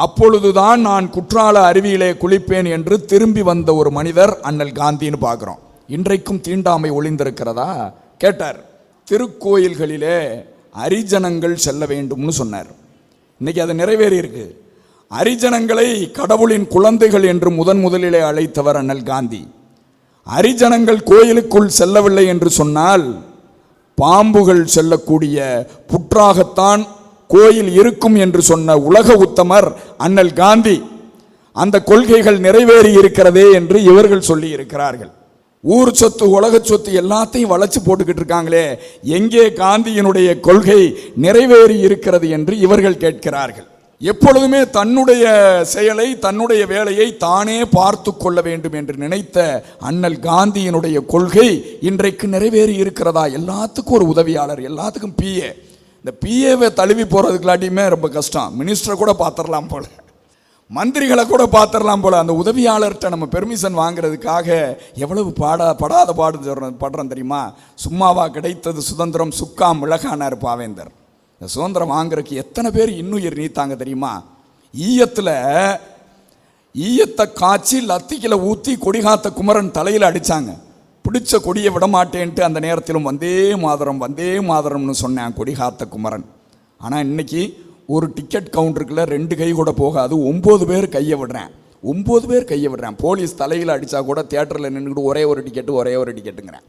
[SPEAKER 1] அப்பொழுதுதான் நான் குற்றால அருவியிலே குளிப்பேன் என்று திரும்பி வந்த ஒரு மனிதர் அண்ணல் காந்தின்னு பார்க்குறோம். இன்றைக்கும் தீண்டாமை ஒளிந்திருக்கிறதா கேட்டார். திருக்கோயில்களிலே அரிஜனங்கள் செல்ல வேண்டும்னு சொன்னார். இன்னைக்கு அது நிறைவேறி இருக்கு. அரிஜனங்களை கடவுளின் குழந்தைகள் என்று முதலிலே அழைத்தவர் அண்ணல் காந்தி. அரிஜனங்கள் கோயிலுக்குள் செல்லவில்லை என்று சொன்னால் பாம்புகள் செல்லக்கூடிய புற்றாகத்தான் கோயில் இருக்கும் என்று சொன்ன உலக உத்தமர் அண்ணல் காந்தி. அந்த கொள்கைகள் நிறைவேறி இருக்கிறதே என்று இவர்கள் சொல்லி இருக்கிறார்கள். ஊர் சொத்து, உலக சொத்து எல்லாத்தையும் வளைச்சு போட்டுக்கிட்டு இருக்காங்களே, எங்கே காந்தியினுடைய கொள்கை நிறைவேறி இருக்கிறது என்று இவர்கள் கேட்கிறார்கள். எப்பொழுதுமே தன்னுடைய செயலை, தன்னுடைய வேலையை தானே பார்த்து கொள்ள வேண்டும் என்று நினைத்த அண்ணல் காந்தியினுடைய கொள்கை இன்றைக்கு நிறைவேறி இருக்கிறதா? எல்லாத்துக்கும் ஒரு உதவியாளர், எல்லாத்துக்கும் பிஏ. இந்த பிஏவை தழுவி போகிறதுக்குள்ளாட்டியுமே ரொம்ப கஷ்டம். மினிஸ்டரை கூட பார்த்துடலாம் போல, மந்திரிகளை கூட பார்த்துடலாம் போல. அந்த உதவியாளர்கிட்ட நம்ம பெர்மிஷன் வாங்குறதுக்காக எவ்வளவு படாத படுறோம் தெரியுமா? சும்மாவா கிடைத்தது சுதந்திரம், சுக்கா மிளகானார் பாவேந்தர். இந்த சுதந்திரம் வாங்குறதுக்கு எத்தனை பேர் இன்னுயிர் நீத்தாங்க தெரியுமா? ஈயத்தை காய்ச்சி லத்திக்கில் ஊற்றி கொடிகாத்த குமரன் தலையில் அடித்தாங்க. பிடிச்ச கொடியை விடமாட்டேன்ட்டு அந்த நேரத்திலும் வந்தே மாதரம் வந்தே மாதரம்னு சொன்னேன் கொடிகாத்த குமரன். ஆனால் இன்னைக்கு ஒரு டிக்கெட் கவுண்டருக்குள்ள 2 கை கூட போகாது, 9 பேர் கையை விடுறேன், 9 பேர் கையை விடுறேன். போலீஸ் தலையில் அடித்தா கூட தியேட்டரில் நின்றுக்கிட்டு ஒரே ஒரு டிக்கெட்டுங்கிறேன்.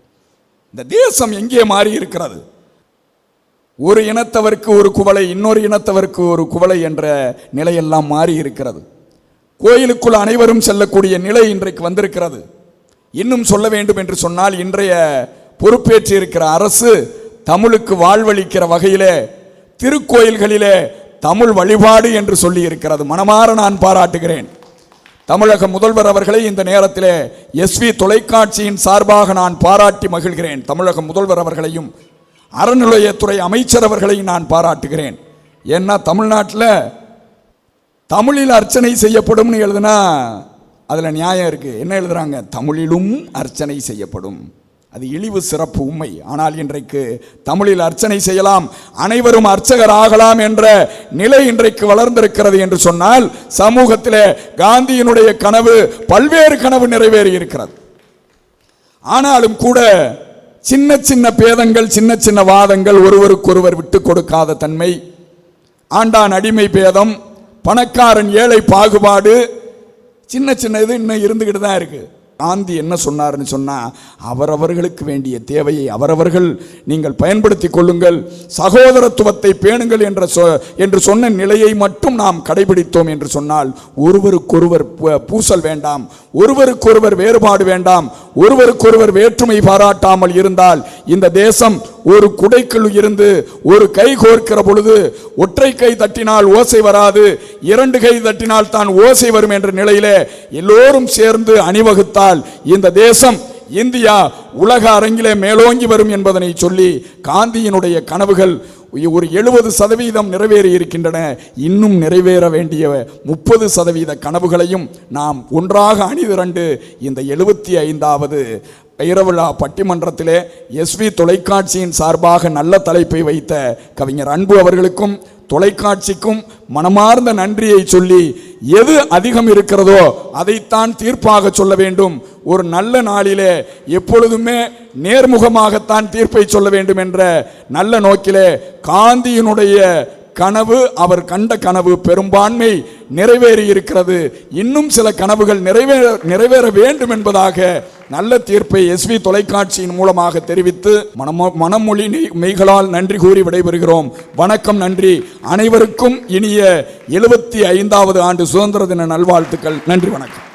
[SPEAKER 1] இந்த தேசம் எங்கே மாறி இருக்கிறது? ஒரு இனத்தவருக்கு ஒரு குவளை, இன்னொரு இனத்தவருக்கு ஒரு குவளை என்ற நிலையெல்லாம் மாறி இருக்கிறது. கோயிலுக்குள் அனைவரும் செல்லக்கூடிய நிலை இன்றைக்கு வந்திருக்கிறது. இன்னும் சொல்ல வேண்டும் என்று சொன்னால், இன்றைய பொறுப்பேற்று இருக்கிற அரசு தமிழுக்கு வாழ்வளிக்கிற வகையிலே திருக்கோயில்களிலே தமிழ் வழிபாடு என்று சொல்லி இருக்கிறது. மனமாற நான் பாராட்டுகிறேன். தமிழக முதல்வர் அவர்களை இந்த நேரத்திலே எஸ்வி தொலைக்காட்சியின் சார்பாக நான் பாராட்டி மகிழ்கிறேன். தமிழக முதல்வர் அவர்களையும் அறநிலையத்துறை அமைச்சர் அவர்களையும் நான் பாராட்டுகிறேன். ஏன்னா தமிழ்நாட்டில் தமிழில் அர்ச்சனை செய்யப்படும் எழுதுனா அதில் நியாயம் இருக்குது. என்ன எழுதுறாங்க? தமிழிலும் அர்ச்சனை செய்யப்படும். அது இழிவு சிறப்பு உண்மை. ஆனால் இன்றைக்கு தமிழில் அர்ச்சனை செய்யலாம், அனைவரும் அர்ச்சகர் ஆகலாம் என்ற நிலை இன்றைக்கு வளர்ந்திருக்கிறது என்று சொன்னால், சமூகத்திலே காந்தியினுடைய கனவு, பல்வேறு கனவு நிறைவேறி இருக்கிறது. ஆனாலும் கூட சின்ன சின்ன பேதங்கள், சின்ன சின்ன வாதங்கள், ஒருவருக்கொருவர் விட்டு கொடுக்காத தன்மை, ஆண்டான் அடிமை பேதம், பணக்காரன் ஏழை பாகுபாடு, சின்ன சின்ன இது இன்னும் இருந்துகிட்டு தான் இருக்கு. காந்தி என்ன சொன்னார்னு சொன்னா, அவரவர்களுக்கு வேண்டிய தேவையை அவரவர்கள் நீங்கள் பயன்படுத்தி கொள்ளுங்கள், சகோதரத்துவத்தை பேணுங்கள் என்று சொன்ன நிலையை மட்டும் நாம் கடைபிடித்தோம் என்று சொன்னால், ஒருவருக்கொருவர் பூசல் வேண்டாம், ஒருவருக்கொருவர் வேறுபாடு வேண்டாம், ஒருவருக்கொருவர் வேற்றுமை பாராட்டாமல் இருந்தால் இந்த தேசம் ஒரு குடைக்குள் இருந்து ஒரு கை கோர்க்கிற பொழுது ஒற்றை கை தட்டினால் ஓசை வராது, இரண்டு கை தட்டினால் தான் ஓசை வரும் என்ற நிலையிலே எல்லோரும் சேர்ந்து அணிவகுத்தால் இந்த தேசம், இந்தியா உலக அரங்கிலே மேலோங்கி வரும் என்பதனை சொல்லி காந்தியினுடைய கனவுகள் ஒரு 70% நிறைவேறி இருக்கின்றன. இன்னும் நிறைவேற வேண்டிய 30% கனவுகளையும் நாம் ஒன்றாக அணிதிரண்டு இந்த 75வது இரவிழா பட்டிமன்றத்திலே SV தொலைக்காட்சியின் சார்பாக நல்ல தலைப்பை வைத்த கவிஞர் அன்பு அவர்களுக்கும் தொலைக்காட்சிக்கும் மனமார்ந்த நன்றியை சொல்லி, எது அதிகம் இருக்கிறதோ அதைத்தான் தீர்ப்பாக சொல்ல வேண்டும். ஒரு நல்ல நாளிலே எப்பொழுதுமே நேர்முகமாகத்தான் தீர்ப்பை சொல்ல வேண்டும் என்ற நல்ல நோக்கிலே காந்தியினுடைய கனவு, அவர் கண்ட கனவு பெரும்பான்மை நிறைவேறி இருக்கிறது. இன்னும் சில கனவுகள் நிறைவேற வேண்டும் என்பதாக நல்ல தீர்ப்பை SV தொலைக்காட்சியின் மூலமாக தெரிவித்து மனமொழி மெய்களால் நன்றி கூறி விடைபெறுகிறோம். வணக்கம், நன்றி. அனைவருக்கும் இனிய 75வது ஆண்டு சுதந்திர தின நல்வாழ்த்துக்கள். நன்றி, வணக்கம்.